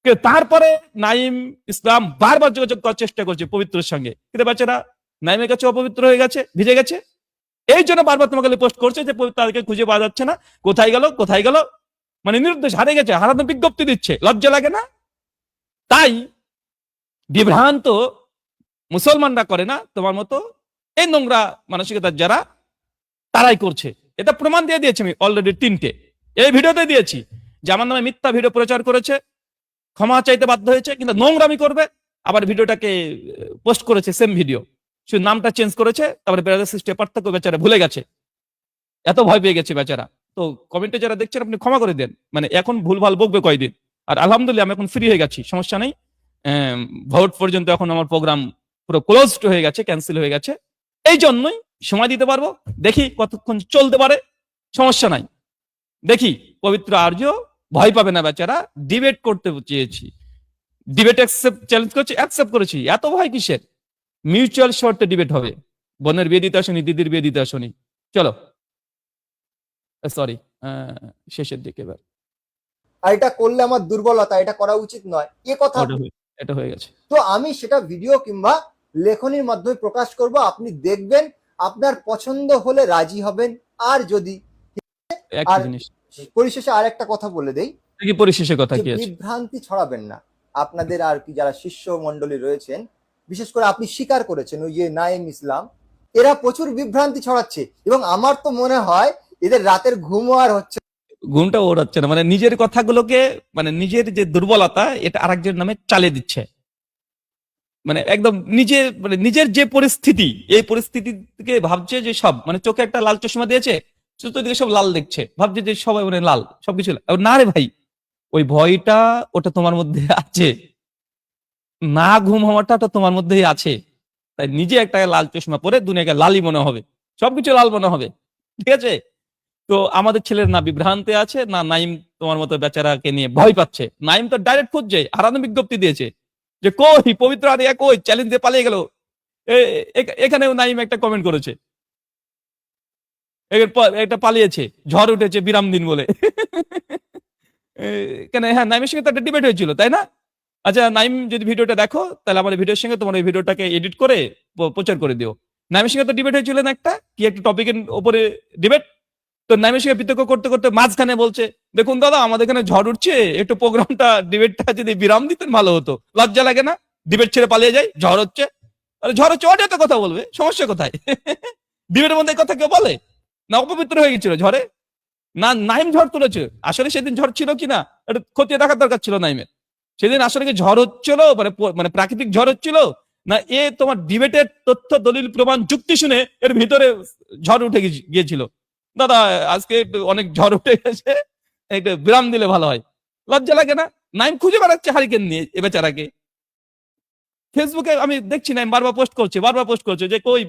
কিন্তু তারপরে নাইম ইসলাম বারবার যোগাযোগ করার চেষ্টা করছে পবিত্রের সঙ্গে, কিন্তু বেচারা নাইমের কাছে অপবিত্র হয়ে গেছে, ভিজে গেছে। এই জন্য বারবার তোমাকে পোস্ট করছে যে তাদেরকে খুঁজে পাওয়া যাচ্ছে না, কোথায় গেল কোথায় গেল, মানে নিরুদ্দেশ হারিয়ে গেছে, হারানো বিজ্ঞপ্তি দিচ্ছে, লজ্জা লাগে না? তাই বিভ্রান্ত মুসলমানরা করে না, তোমার মতো এই নোংরা মানসিকতার যারা, তারাই করছে। এটা প্রমাণ দিয়ে দিয়েছি আমি অলরেডি 3টে, এই ভিডিওতে দিয়েছি যে আমার নামে মিথ্যা ভিডিও প্রচার করেছে, ক্ষমা চাইতে বাধ্য হয়েছে, কিন্তু নোংরামি করবে, আবার ভিডিওটাকে পোস্ট করেছে সেম ভিডিও, শুধু নামটা চেঞ্জ করেছে, তারপরে ব্রাদার সিস্টার পার্থক্য বেচারা ভুলে গেছে, এত ভয় পেয়ে গেছে বেচারা। তো কমেন্টে যারা দেখছেন আপনি ক্ষমা করে দেন, মানে এখন ভুলভাল বকবে কয়দিন, আর আলহামদুলিল্লাহ আমি এখন ফ্রি হয়ে গেছি, সমস্যা নেই। ভোট পর্যন্ত এখন আমার প্রোগ্রাম পুরো ক্লোজড হয়ে গেছে, ক্যান্সেল হয়ে গেছে, এই জন্যই সময় দিতে পারবো, দেখি কতক্ষণ চলতে পারে, সমস্যা নাই। দেখি পবিত্র আর্য ভয় পাবে না বেচারা, ডিবেট করতে চেয়েছি, ডিবেট চ্যালেঞ্জ করছি, অ্যাকসেপ্ট করেছি, এত ভয় কিসের? মিউচুয়াল শর্তে ডিবেট হবে, বোনের বিয়ে দিতে আসনি, দিদির বিয়ে দিতে আসনি, চলো সরি শেষের দিকে এবার। আর এটা করলে আমার দুর্বলতা, এটা করা উচিত নয়, এ কথা এটা হয়ে গেছে। তো আমি সেটা ভিডিও কিংবা লেখনির মাধ্যমে প্রকাশ করব, আপনি দেখবেন, আপনার পছন্দ হলে রাজি হবেন, আর যদি আর পরিশেষে আর একটা কথা বলে দেই, পরিশেষে কথা কি আছে, বিভ্রান্তি ছড়াবেন না। আপনাদের আর কি যারা শিষ্য মন্ডলী রয়েছেন, বিশেষ করে আপনি স্বীকার করেছেন ওই যে নাঈম ইসলাম, এরা প্রচুর বিভ্রান্তি ছড়াচ্ছে, এবং আমার তো মনে হয় এদের রাতের ঘুমও আর হচ্ছে, ঘুমটা ওর হচ্ছে না, মানে নিজের কথাগুলোকে, মানে নিজের যে দুর্বলতা এটা আরেকজনের নামে চালিয়ে দিচ্ছে, মানে একদম নিজের, মানে নিজের যে পরিস্থিতি, এই পরিস্থিতি থেকে ভাবছে যে সব, মানে চোখে একটা লাল চশমা দিয়েছে, চতুর্দিকে সব লাল দেখছে, ভাবছে যে সবাই মানে লাল সবকিছু, না রে ভাই, ওই ভয়টা ওটা তোমার মধ্যে আছে, না ঘুম হওয়াটা তো তোমার মধ্যেই আছে, তাই নিজে একটা লাল চশমা পরে দুনিয়াকে লালই মনে হবে, সবকিছু লাল মনে হবে, ঠিক আছে? তো আমাদের ছেলের না বিভ্রান্তি আছে, না নাইম তোমার মতো বেচারাকে নিয়ে ভয় পাচ্ছে। নাইম তো ডাইরেক্ট খুঁজছে, হারানো বিজ্ঞপ্তি দিয়েছে যে কই পবিত্র আর কই, চ্যালেঞ্জ দিয়ে পালিয়ে গেল। এখানেও নাইম একটা কমেন্ট করেছে, একটা পালিয়েছে, ঝড় উঠেছে বিরাম দিন বলে। কেন, হ্যাঁ নাইমের সঙ্গে তো একটা ডিবেট হয়েছিল তাই না? আচ্ছা নাইম যদি ভিডিওটা দেখো, তাহলে আমার ভিডিওর সঙ্গে তোমার এই ভিডিওটাকে এডিট করে প্রচার করে দিও। নাইমের সঙ্গে তো ডিবেট হয়েছিল না একটা, কি একটা টপিকের উপরে ডিবেট, তো নাইমের সঙ্গে বিতর্ক করতে করতে মাঝখানে বলছে দেখুন দাদা আমাদের এখানে ঝড় উঠছে, একটু প্রোগ্রামটা ডিবেটটা যদি বিরাম দিতেন ভালো হতো, লজ্জা লাগে না? ডিবেট ছেড়ে পালিয়ে যায়, ঝড় হচ্ছে, আরে ঝড় হচ্ছে অডিওতে কথা বলবে, সমস্যা কোথায়? ডিবেটের মধ্যে কথা কেউ বলে না? অপবিত্র হয়ে গেছিল ঝড়ে, না নাইম ঝড় তুলেছে? আসলে সেদিন ঝড় ছিল কিনা এটা খতিয়ে দেখার দরকার ছিল নাইমের, সেদিন আসলে কি ঝড় হচ্ছিল, মানে মানে প্রাকৃতিক ঝড় হচ্ছিল, না এ তোমার ডিবেটের তথ্য দলিল প্রমাণ যুক্তি শুনে এর ভিতরে ঝড় উঠে গিয়েছিল? দাদা আজকে একটু অনেক ঝড় উঠে গেছে, একটু বিরাম দিলে ভালো হয়, লজ্জা লাগে না? নাইম খুঁজে বেড়াচ্ছে হারিকেন নিয়ে এ বেচারাকে, ফেসবুকে আমি দেখছি নাইম বারবার পোস্ট করছে যে কই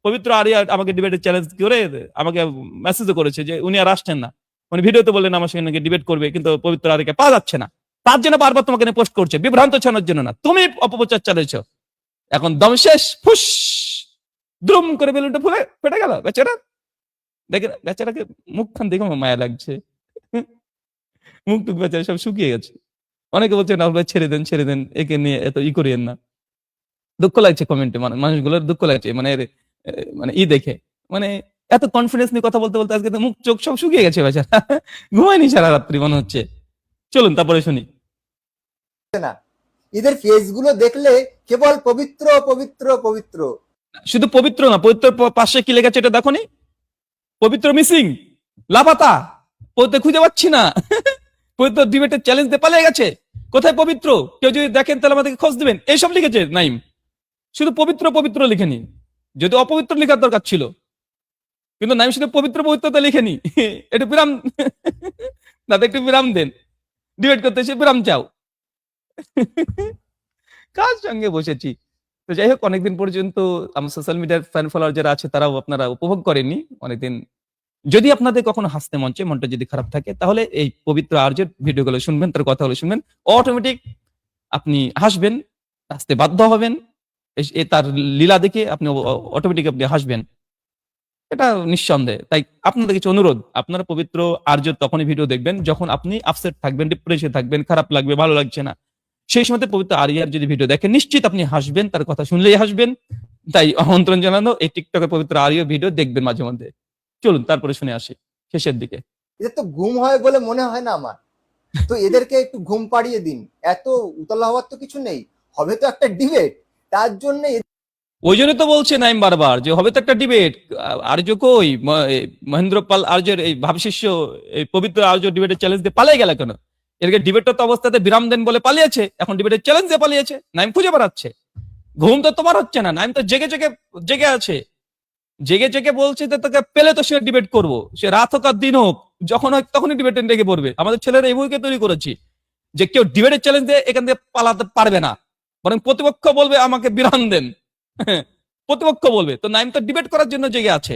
পবিত্র আরিয়া আমাকে ডিবেটে চ্যালেঞ্জ করে আমাকে মেসেজও করেছে যে উনি আর আসছেন না, মানে ভিডিওতে বললেন আমার সঙ্গে নাকি ডিবেট করবে, কিন্তু পবিত্র আরিয়াকে পাওয়া যাচ্ছে না, তার জন্য বারবার তোমাকে নিয়ে পোস্ট করছে, বিভ্রান্ত ছাড়ানোর জন্য না, তুমি অপপ্রচার চালিয়েছ। এখন দম শেষ, ফুস দ্রুম করে বেলুনটা ফুলে ফেটে গেল বেচারা, দেখে বেচারাকে মুখখান দেখে আমার মায়া লাগছে। মুখ টুক বেচারা সব শুকিয়ে গেছে। অনেকে বলছে না ভাই ছেড়ে দেন একে নিয়ে এত করিয়েন না। দুঃখ লাগছে কমেন্টে, মানুষগুলোর দুঃখ লাগছে মানে মানে দেখে মানে এত কনফিডেন্স নিয়ে কথা বলতে বলতে আজকে তো মুখ চোখ সব শুকিয়ে গেছে বেচারা। ঘুমায়নি সারা রাত্রি মনে হচ্ছে। চলুন তারপরে শুনি। না, এদের ফেসগুলো দেখলে কেবল পবিত্র পবিত্র পবিত্র। শুধু পবিত্র না, পবিত্র পাশে কি লেগেছে এটা দেখো নি? পবিত্র মিসিং, লাপাতা, পবিত্র খুঁজে পাচ্ছি না। পবিত্র ডিবেটের চ্যালেঞ্জ দিয়ে পালিয়ে গেছে। কোথায় পবিত্র? কেউ যদি দেখেন তাহলে আমাদেরকে খোঁজ দিবেন। এইসব লিখেছে নাইম, শুধু পবিত্র পবিত্র লিখেনি। যদি অপবিত্র লেখার দরকার ছিল, কিন্তু নাইম শুধু পবিত্র পবিত্রতা লিখেনি। একটু বিরাম, দাদা একটু বিরাম দেন, ডিবেট করতে এসে বিরাম চাও। কার সঙ্গে বসেছি। তো যাই হোক, অনেকদিন পর্যন্ত আমার সোশ্যাল মিডিয়ার ফ্যান ফলোয়ার যারা আছে তারাও আপনারা উপভোগ করেননি অনেকদিন। যদি আপনাদের কখনো হাসতে মনটা যদি খারাপ থাকে, তাহলে এই পবিত্র আর্যের ভিডিওগুলো শুনবেন, তার কথাগুলো শুনবেন, অটোমেটিক আপনি হাসবেন, হাসতে বাধ্য হবেন। তার লীলা দেখে আপনি অটোমেটিক আপনি হাসবেন, এটা নিঃসন্দেহে। তাই আপনাদের কিছু অনুরোধ, আপনারা পবিত্র আর্য তখনই ভিডিও দেখবেন যখন আপনি আপসেট থাকবেন, ডিপ্রেশনে থাকবেন, খারাপ লাগবে, ভালো লাগছে না। সেই সময় পবিত্র আরিয়ার যদি ভিডিও দেখেন, নিশ্চিত আপনি হাসবেন, তার কথা শুনলেই হাসবেন। তাই আমন্ত্রণ জানানো, এই টিকটকের পবিত্র আরিয়া ভিডিও দেখবেন মাঝে মধ্যে। চলুন তারপরে শুনে আসি শেষের দিকে। এদের তো ঘুম হয় বলে মনে হয় না আমার। তো এদেরকে একটু ঘুম পাড়িয়ে দিন, এত উতলা হওয়ার তো কিছু নেই। হবে তো একটা ডিবেট, তার জন্য ওই জন্য তো বলছে নাইম বারবার যে হবে তো একটা ডিবেট। আর্য কই, মহেন্দ্র পাল আর্যের এই ভাবশিষ্য এই পবিত্র আর্য ডিবেটের চ্যালেঞ্জ দিয়ে পালিয়ে গেল কেন? এরকে ডিবেটটা তো অবস্থাতে বিরাম দেন বলে পালিয়েছে, এখন ডিবেটের চ্যালেঞ্জ দিয়ে পালিয়েছে। নাইম খুঁজে বেড়াচ্ছে। ঘুম তো তোমার হচ্ছে না, নাইম তো জেগে জেগে জেগে আছে, জেগে জেগে বলছে যে তোকে পেলে তো সে ডিবেট করবো, সে রাত হোক আর দিন হোক, যখন হয় তখনই ডিবেটে লেগে পড়বে। আমাদের ছেলেরা এই বইকে তৈরি করেছি যে কেউ ডিবেটের চ্যালেঞ্জ দিয়ে এখান থেকে পালাতে পারবে না, বরং প্রতিপক্ষ বলবে আমাকে বিরাম দেন। প্রতিপক্ষ বলবে। তো নাইম তো ডিবেট করার জন্য জেগে আছে,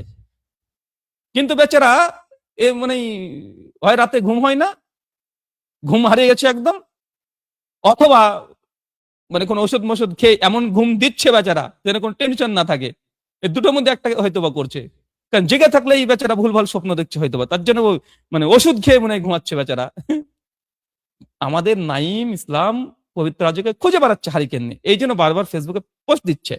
কিন্তু বেচারা মানে হয় রাতে ঘুম হয় না, ঘুম হারিয়ে গেছে একদম, অথবা মানে কোন ওষুধ মষুধ খেয়ে এমন ঘুম দিচ্ছে বেচারা যেন কোনো টেনশন না থাকে। এই দুটোর মধ্যে একটা হয়তো বা করছে, কারণ জেগে থাকলে এই বেচারা ভুলভাল স্বপ্ন দেখছে হয়তো বা, তার জন্য মানে ওষুধ খেয়ে মনে হয় ঘুমাচ্ছে বেচারা। আমাদের নাইম ইসলাম পবিত্র আর্যকে খুঁজে বেড়াচ্ছে হারিকেন নিয়ে, এই জন্য বারবার ফেসবুকে পোস্ট দিচ্ছে।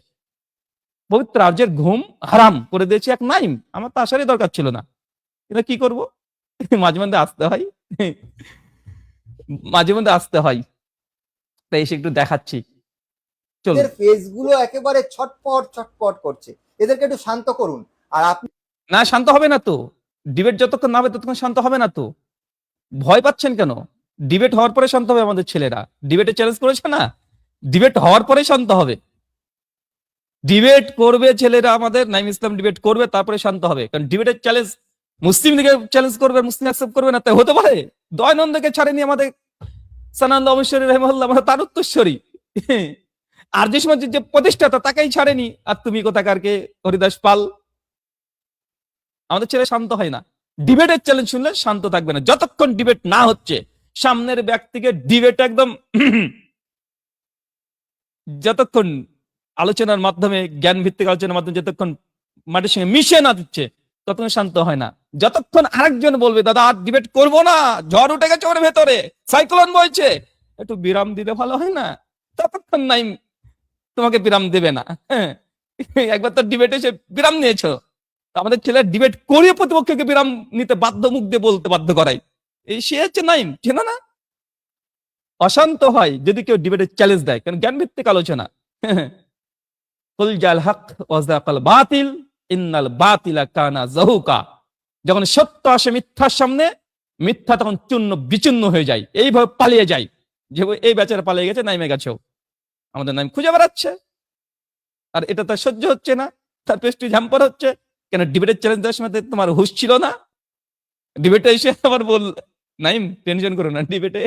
পবিত্র আর্যের ঘুম হারাম করে দিয়েছে এক নাইম। আমার তো আসারই দরকার ছিল না, এটা কি করব, মাঝে মধ্যে আসতে হয়, মাঝে মধ্যে আসতে হয়, তাই এসে একটু দেখাচ্ছি। চলুন। এদের ফেসগুলো একেবারে ছটপট ছটপট করছে, এদেরকে একটু শান্ত করুন। আর আপনি না, শান্ত হবে না তো, ডিবেট যতক্ষণ না হবে ততক্ষণ শান্ত হবে না তো। ভয় পাচ্ছেন কেন? ডিবেট হওয়ার পরে শান্ত হবে আমাদের ছেলেরা। ডিবেটে চ্যালেঞ্জ করেছে না, ডিবেট হওয়ার পরে শান্ত হবে। ডিবেট করবে ছেলেরা আমাদের, নাইম ইসলাম ডিবেট করবে, তারপরে শান্ত হবে। কারণ ডিবেটের চ্যালেঞ্জ মুসলিম দিকে চ্যালেঞ্জ করবে, মুসলিম অ্যাকসেপ্ট করবে না, তাই হতে পারে? দয়ানন্দকে ছাড়েনি আমাদের সানান্দ অমশ্বরী রহমুল্লাহ, আমরা তার উত্তরস্বরী। আর যে সময় যে প্রতিষ্ঠাতা তাকেই ছাড়েনি, আর তুমি কোথাকারকে হরিদাস পাল। আমাদের ছেলে শান্ত হয় না, ডিবেটের চ্যালেঞ্জ শুনলে শান্ত থাকবে না যতক্ষণ ডিবেট না হচ্ছে। সামনের ব্যক্তিকে ডিবেট একদম যতক্ষণ আলোচনার মাধ্যমে, জ্ঞান ভিত্তিক আলোচনার মাধ্যমে যতক্ষণ মাটির সঙ্গে মিশে না দিচ্ছে, ততক্ষণ শান্ত হয় না। যতক্ষণ আরেকজন বলবে দাদা আর ডিবেট করবো না, ঝড় উঠে গেছে ওর ভেতরে, সাইক্লোন বইছে, একটু বিরাম দিলে ভালো হয় না, ততক্ষণ নাই তোমাকে বিরাম দেবে না। হ্যাঁ, একবার তো ডিবেটে এসে বিরাম নিয়েছো। আমাদের ছেলে ডিবেট করিয়ে প্রতিপক্ষকে বিরাম নিতে বাধ্য, মুখ দিয়ে বলতে বাধ্য করাই, এই সে হচ্ছে নাইম। চেনা না? অশান্ত হয় যদি কেউ ডিবেটের চ্যালেঞ্জ দেয়, কারণ জ্ঞান ভিত্তিক আলোচনা। কুল জাল হক ওয়াজাকাল বাতিল ইন্নাল বাতিলা কানা যাহুকা। যখন সত্য আসে মিথ্যার সামনে, মিথ্যা তখন চূর্ণ বিচূর্ণ হয়ে যায়, এইভাবে পালিয়ে যায়। যে এই বেচারা পালিয়ে গেছে, নাইমে গেছেও। আমাদের নাইম খুঁজে বেড়াচ্ছে, আর এটা তার সহ্য হচ্ছে না, তার পেস্টি ঝাম্পার হচ্ছে। কেন ডিবেটের চ্যালেঞ্জ দেওয়ার সময় তোমার হুঁশ ছিল না? ডিবেটে এসে আবার বল নাইম টেনশন করো না, ডিবেটে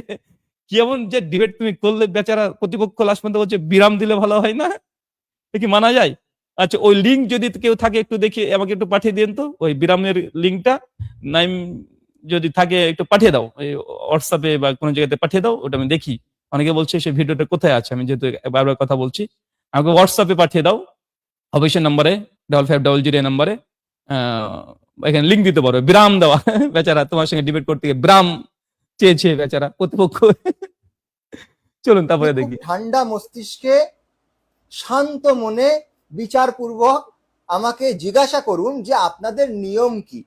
কি এমন যে ডিবেট তুমি করলে বেচারা প্রতিপক্ষ লাস্ট পর্যন্ত বলছে বিরাম দিলে ভালো হয় না, কি মানা যায়? আচ্ছা, ওই লিঙ্ক যদি কেউ থাকে একটু দেখি, আমাকে একটু পাঠিয়ে দিন তো ওই বিরামের লিঙ্কটা। নাইম যদি থাকে একটু পাঠিয়ে দাও, ওই হোয়াটসঅ্যাপে বা কোনো জায়গাতে পাঠিয়ে দাও, ওটা আমি দেখি। অনেকে বলছে সেই ভিডিওটা কোথায় আছে, আমি যেহেতু বারবার কথা বলছি, আমাকে হোয়াটসঅ্যাপে পাঠিয়ে দাও, অবশ্যই নম্বরে 5500 নম্বরে এখানে লিঙ্ক দিতে পারো, বিরাম দেওয়া। বেচারা তোমার সঙ্গে ডিবেট করতে গিয়ে বিরাম চেয়েছে বেচারা প্রতিপক্ষ। চলুন তারপরে খুব দেখি। ঠান্ডা মস্তিষ্কে শান্ত মনে বিচারপূর্বক আমাকে জিজ্ঞাসা করুন যে আপনাদের নিয়ম কি,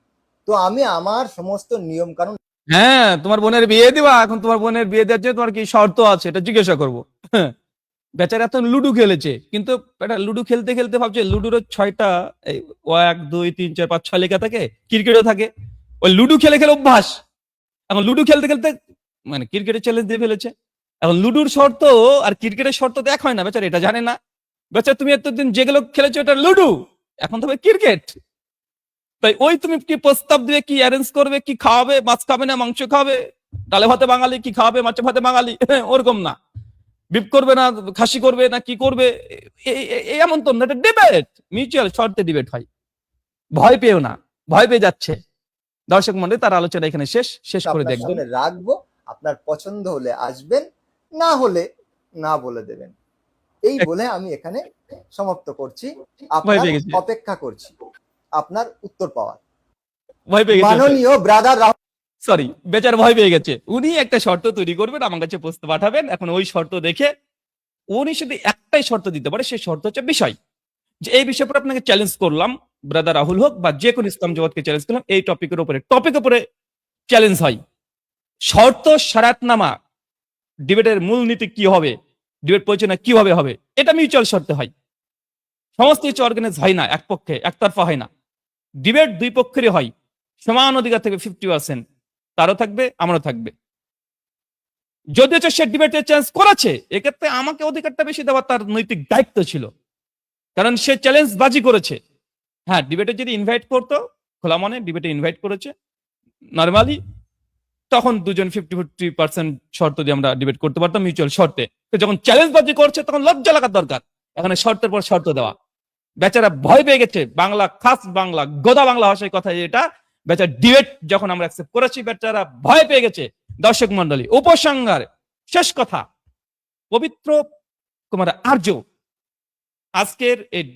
তো আমি আমার সমস্ত নিয়ম কানুন। হ্যাঁ, তোমার বোনের বিয়ে দিবা, এখন তোমার বোনের বিয়ে দেওয়ার জন্য তোমার কি শর্ত আছে এটা জিজ্ঞাসা করবো। বেচারা এত লুডু খেলেছে, কিন্তু এটা লুডু খেলতে খেলতে ভাবছে লুডুর 6টা 1 2 3 4 5 6 লেখা থাকে, ক্রিকেটও থাকে। ওই লুডু খেলে খেলে অভ্যাস। এখন লুডু খেলতে খেলতে মানে ক্রিকেটের চ্যালেঞ্জ দিয়ে ফেলেছে। এখন লুডুর শর্ত আর ক্রিকেটের শর্ত তো এক হয় না, বেচারা এটা জানে না। বেচারা তুমি এতদিন যেগুলো খেলেছো এটা লুডু, এখন তবে ক্রিকেট। তাই ওই তুমি কি প্রস্তাব দিবে, কি অ্যারেঞ্জ করবে, কি খাওয়াবে, মাছ খাবে না মাংস খাবে, ডালে ভাতে বাঙালি কি খাওয়াবে, মাছে ভাতে বাঙালি, ওরকম না। বিপ করবে না খাসি করবে না কি করবে, এমন তো না, এটা ডিবেট, মিউচুয়াল শর্তে ডিবেট হয়। ভয় পেও না, ভয় পেয়ে যাচ্ছে দর্শক মন্ডলী, তার আলোচনা এখানে শেষ করে আপনার দেখবেন। সামনে রাখবো, আপনার পছন্দ হলে আসবেন, না হলে না বলে দেবেন। এই বলে আমি এখানে সমাপ্ত করছি, আপনার পেয়ে গেছি। অপেক্ষা করছি আপনার উত্তর পাওয়ার। ভয় পেয়ে গেছে, মাননীয় ব্রাদার রাহুল, সরি, বেচার ভয় পেয়ে গেছে। উনি একটা শর্ত তৈরি করবেন, আমার কাছে প্রস্তাব পাঠাবেন। এখন ওই শর্ত দেখে উনি শুধু একটাই শর্ত দিতে পারে, সেই শর্ত হচ্ছে বিষয়, যে এই বিষয়ের উপর আপনাকে চ্যালেঞ্জ করলাম, ব্রাদার রাহুল হোক বা যে কোনো ইসলাম জগৎকে চ্যালেঞ্জ করলাম, এই টপিকের উপরে চ্যালেঞ্জ হয়। শর্ত শরাতনামা, ডিবেটের মূল নীতি কি হবে, ডিবেট পরিচালনা কিভাবে হবে, এটা মিউচুয়াল শর্তে হয়। সমস্ত কিছু অর্গানাইজ হয় না, এক পক্ষে একতরফা হয় না। ডিবেট দুই পক্ষেরই হয়, সমান অধিকার থেকে 50%, তারও থাকবে আমারও থাকবে। যদিও সে ডিবেটে চ্যালেঞ্জ করেছে, এক্ষেত্রে আমাকে অধিকারটা বেশি দেওয়ার তার নৈতিক দায়িত্ব ছিল, কারণ সে চ্যালেঞ্জ বাজি করেছে। হ্যাঁ, ডিবেটে যদি ইনভাইট করতো, খোলা মনে ডিবেটে ইনভাইট করেছে নর্মালি, তখন দুজন 50-50% শর্ত দিয়ে আমরা ডিবেট করতে পারতাম মিউচুয়াল শর্তে। তো যখন চ্যালেঞ্জ বাজি করছে তখন লজ্জা লাগার দরকার, এখানে শর্তের পর শর্ত দেওয়া। বেচারা ভয় পেয়ে গেছে, বাংলা খাস বাংলা গোদা বাংলা ভাষায় কথা এটা, বেচারা ডিবেট যখন আমরা অ্যাকসেপ্ট করেছি বেচারা ভয় পেয়ে গেছে। দর্শক মন্ডলী, উপসংহার শেষ কথা, পবিত্র কুমার আর্য আজকের এই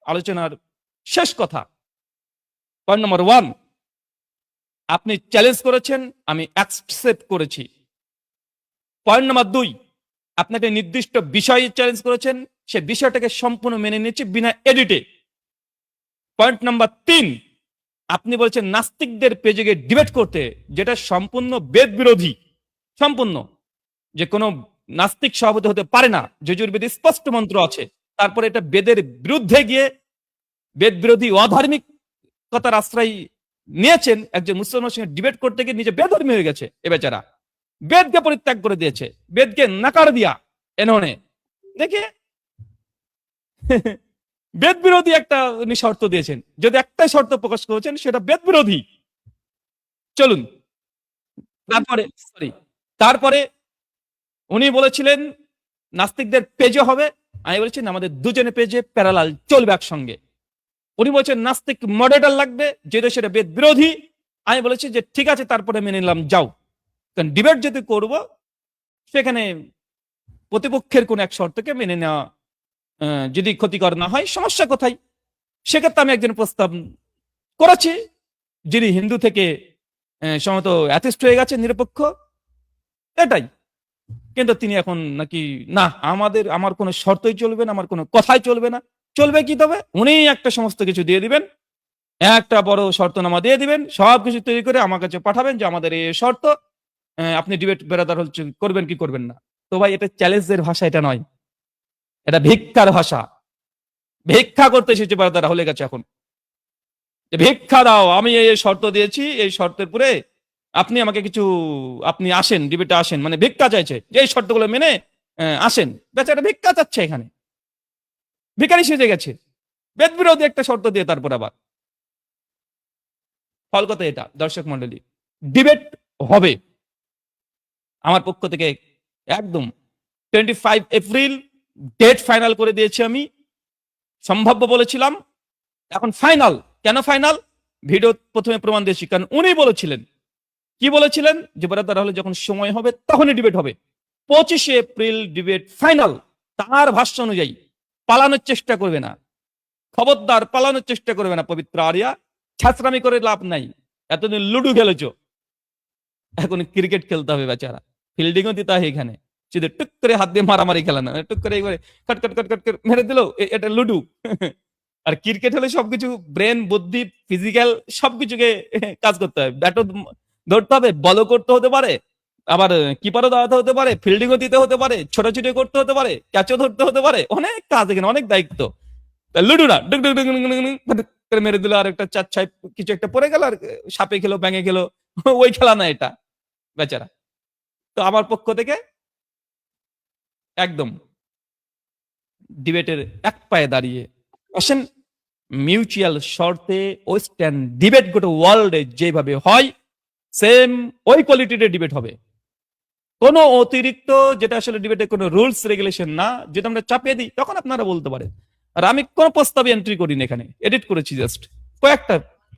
আলোচনার শেষ কথা, পয়েন্ট নম্বর 1, আপনি চ্যালেঞ্জ করেছেন, আমি অ্যাকসেপ্ট করেছি। পয়েন্ট নম্বর 2, আপনি একটা নির্দিষ্ট বিষয়ে চ্যালেঞ্জ করেছেন, সে বিষয়টাকে সম্পূর্ণ মেনে নিয়েছি বিনা এডিটে। পয়েন্ট নাম্বার 3, আপনি বলছেন নাস্তিকদের পেজে গিয়ে ডিবেট করতে, যেটা সম্পূর্ণ বেদ বিরোধী, সম্পূর্ণ, যে কোনো নাস্তিক সভাপতি হতে পারে না, যজুর্বেদে স্পষ্ট মন্ত্র আছে। তারপরে এটা বেদের বিরুদ্ধে গিয়ে বেদ বিরোধী অধার্মিক কথার আশ্রয় নিয়েছেন, একজন মুসলমানের সঙ্গে ডিবেট করতে গিয়ে নিজে বেধর্মী হয়ে গেছে এ বেচারা, বেদকে পরিত্যাগ করে দিয়েছে, বেদকে নাকার দিয়া এননে দেখে বেদ বিরোধী একটা উনি শর্ত দিয়েছেন। যদি একটাই শর্ত প্রকাশ করেছেন সেটা বেদ বিরোধী। চলুন তারপরে উনি বলেছিলেন নাস্তিকদের পেজে হবে, আমি বলেছি আমাদের দুজনের পেজে প্যারালাল চলবে একসঙ্গে। উনি বলছেন নাস্তিক মডারেটর লাগবে, যেটা সেটা বেদ বিরোধী। আমি বলেছি যে ঠিক আছে, তারপরে মেনে নিলাম, যাও। কারণ ডিবেট যদি করব, সেখানে প্রতিপক্ষের কোন এক শর্তকে মেনে নেওয়া যদি ক্ষতিকর না হয়, সমস্যা কোথায়? সেক্ষেত্রে আমি একজন প্রস্তাব করেছি, যিনি হিন্দু থেকে সম্ভবত অ্যাথিস্ট হয়ে গেছে, নিরপেক্ষ, এটাই। কিন্তু তিনি এখন নাকি না, আমার কোনো শর্তই চলবে না, আমার কোনো কথাই চলবে না। চলবে কি তবে? উনি একটা সমস্ত কিছু দিয়ে দিবেন, একটা বড় শর্তনামা দিয়ে দিবেন, সবকিছু তৈরি করে আমার কাছে পাঠাবেন যে আমাদের এই শর্ত, আপনি ডিবেট বেরাদার হচ্ছে করবেন কি করবেন না। তো ভাই, এটা চ্যালেঞ্জের ভাষা, এটা নয়, এটা ভিক্ষার ভাষা। ভিক্ষা করতে এসেছে বেরাদার হলে গেছে এখন, ভিক্ষা দাও, আমি এই শর্ত দিয়েছি, এই শর্তের পরে আপনি আমাকে কিছু, আপনি আসেন ডিবেটে আসেন, মানে ভিক্ষা চাইছে যে এই শর্তগুলো মেনে আসেন। বেচারা ভিক্ষা চাচ্ছে, এখানে ভিখারি সেজে গেছে বেদ বিরোধী একটা শর্ত দিয়ে। তারপর আবার ফল কথা এটা, দর্শক মন্ডলী, ডিবেট হবে আমার পক্ষ থেকে একদম 25 এপ্রিল ডেট ফাইনাল করে দিয়েছি আমি, সম্ভাব্য বলেছিলাম, এখন ফাইনাল। কেন ফাইনাল? ভিডিও প্রথমে প্রমাণ দিয়েছি, কারণ উনি বলেছিলেন, কি বলেছিলেন, যে বেরাদার হলে যখন সময় হবে তখনই ডিবেট হবে। 25 এপ্রিল ডিবেট ফাইনাল। তার ভাষ্য অনুযায়ী পালানোর চেষ্টা করবে না, খবরদার পালানোর চেষ্টা করবে না। পবিত্র আরিয়া, ছাত্রামি করে লাভ নাই, এতদিন লুডু খেলেছ, এখন ক্রিকেট খেলতে হবে বেচারা, ফিল্ডিংও দিতে হয় এখানে, শুধু টুক করে হাত দিয়ে মারামারি খেলা না, টুক করে একবারে কট কট কট কট করে মেরে দিল, এটা লুডু। আর ক্রিকেট হলে সবকিছু ব্রেন, বুদ্ধি, ফিজিক্যাল সবকিছুকে কাজ করতে হয়, ব্যাটও ধরতে হবে, বলও করতে হতে পারে, আবার কিপারও দাঁড়াতে হতে পারে, ফিল্ডিংও দিতে হতে পারে, ছোটাছুটি করতে হতে পারে, ক্যাচও ধরতে হতে পারে, অনেক কাজ এখানে, অনেক দায়িত্ব। লুডু না, ডুক ডুক ডুক ডুক ডুক ডুক ডুক করে মেরে দিল, আর একটা চার ছয় কিছু একটা পড়ে গেল, আর সাপে খেলো, ব্যাঙে খেলো, ওই খেলা না এটা বেচারা। তো আমার পক্ষ থেকে একদম ডিবেটের এক পায়ে দাঁড়িয়ে আসেন, মিউচুয়াল শর্তে ওয়েস্টার্ন ডিবেট গোটা ওয়ার্ল্ডে যেভাবে হয় সেম ওই কোয়ালিটির ডিবেট হবে। কোনো অতিরিক্ত, যেটা আসলে ডিবেটে কোনো রুলস রেগুলেশন না, যেটা আমরা চাপিয়ে দিই, তখন আপনারা বলতে পারেন। আর আমি কোনো প্রস্তাবে এন্ট্রি করিনি, এখানে এডিট করেছি জাস্ট কয়েকটা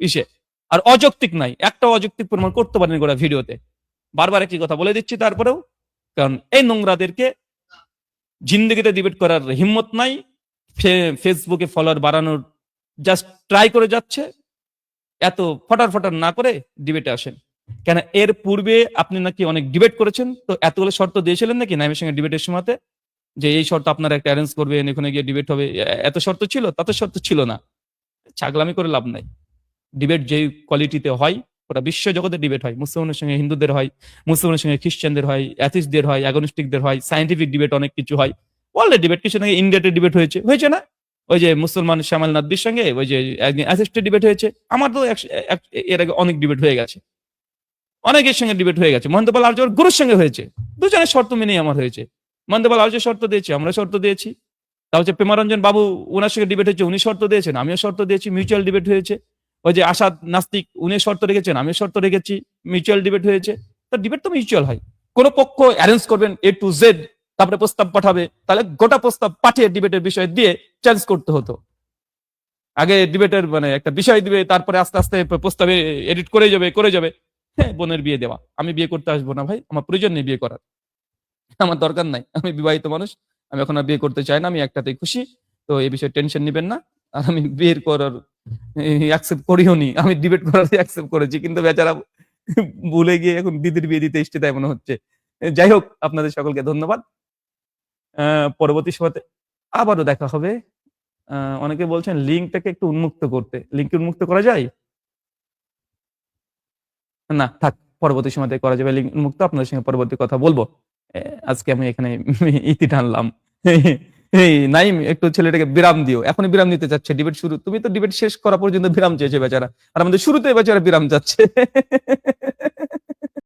ইসে, আর অযৌক্তিক নাই, একটা অযৌক্তিক প্রমাণ করতে পারেন গোটা ভিডিওতে। বারবার একই কথা বলে দিচ্ছি তারপরেও, কারণ এই নোংরাদেরকে জিন্দগিতে ডিবেট করার হিম্মত নাই, ফেসবুকে ফলোয়ার বাড়ানোর জাস্ট ট্রাই করে যাচ্ছে, এত ফটার ফটার না করে ডিবেটে আসেন। কেন এর পূর্বে আপনি নাকি অনেক ডিবেট করেছেন, তো এতগুলো শর্ত দিয়েছিলেন নাকি নাইমের সঙ্গে ডিবেটের সময়তে, যে এই শর্ত আপনারা একটা অ্যারেঞ্জ করবেন, এখানে গিয়ে ডিবেট হবে, এত শর্ত ছিল? তাতে শর্ত ছিল না, ছাগলামি করে লাভ নাই। ডিবেট যেই কোয়ালিটিতে হয়, ওটা বিশ্ব জগতে ডিবেট হয়, মুসলমানের সঙ্গে হিন্দুদের হয়, মুসলমানের সঙ্গে খ্রিস্টানদের হয়, অ্যাথিস্টদের হয়, অ্যাগনস্টিকদের হয়, সায়েন্টিফিক ডিবেট অনেক কিছু হয়, ওয়ার্ল্ডের ডিবেট। কিছু নাকি ইন্ডিয়াতে ডিবেট হয়েছে, হয়েছে না? ওই যে মুসলমান শ্যামাল নাদ্দির সঙ্গে ওই যে অ্যাথিস্টের ডিবেট হয়েছে, আমার তো এর আগে অনেক ডিবেট হয়ে গেছে, অনেকের সঙ্গে ডিবেট হয়ে গেছে। মহেন্দ্রপাল আর্য গুরুর সঙ্গে হয়েছে, দুজনের শর্ত মেনেই আমার হয়েছে। মহেন্দ্রপাল আর্য শর্ত দিয়েছে, আমরা শর্ত দিয়েছি। তা হচ্ছে প্রেমারঞ্জন বাবু, ওনার সঙ্গে ডিবেট হয়েছে, উনি শর্ত দিয়েছেন, আমিও শর্ত দিয়েছি, মিউচুয়াল ডিবেট হয়েছে। ওই যে আসাদ নাস্তিক, উনি শর্ত রেখেছেন, আমিও শর্ত রেখেছি, মিউচুয়াল ডিবেট হয়েছে। তো ডিবেট তো মিউচুয়াল হয়। কোন পক্ষ অ্যারেঞ্জ করবেন এ টু জেড, তারপরে প্রস্তাব পাঠাবে, তাহলে গোটা প্রস্তাব পাঠিয়ে ডিবেটের বিষয় দিয়ে চেঞ্জ করতে হতো। আগে ডিবেটের মানে একটা বিষয় দিবে, তারপরে আস্তে আস্তে প্রস্তাবে এডিট করে যাবে। হ্যাঁ, বোনের বিয়ে দেওয়া, আমি বিয়ে করতে আসবো না ভাই, আমার প্রয়োজন নেই বিয়ে করার, আমার দরকার নাই, আমি বিবাহিত মানুষ, আমি এখন আর বিয়ে করতে চাই না, আমি একটাতেই খুশি। তো এই বিষয়ে টেনশন নিবেন না। আর আমি বিয়ের করার অ্যাকসেপ্ট করিও নি, আমি ডিবেট করার অ্যাকসেপ্ট করেছি, কিন্তু বেচারা ভুলে গিয়ে এখন দিদির বিয়ে দিতে এসছে তাই মনে হচ্ছে। যাই হোক, আপনাদের সকলকে ধন্যবাদ। পরবর্তী সময়তে আবারও দেখা হবে। অনেকে বলছেন লিঙ্কটাকে একটু উন্মুক্ত করতে, লিঙ্ক উন্মুক্ত করা যায় না? থাক, পরবর্তী সময়তে করা যাবে লিঙ্ক উন্মুক্ত, আপনাদের সঙ্গে পরবর্তী কথা বলবো। আজকে আমি এখানে ইতি টানলাম। এই নাইম, একটু ছেলেটাকে বিরাম দিও, এখনই বিরাম নিতে চাচ্ছে, ডিবেট শুরু, তুমি তো ডিবেট শেষ করা পর্যন্ত বিরাম চেয়েছে বেচারা, আর আমাদের শুরুতে বেচারা বিরাম চাচ্ছে।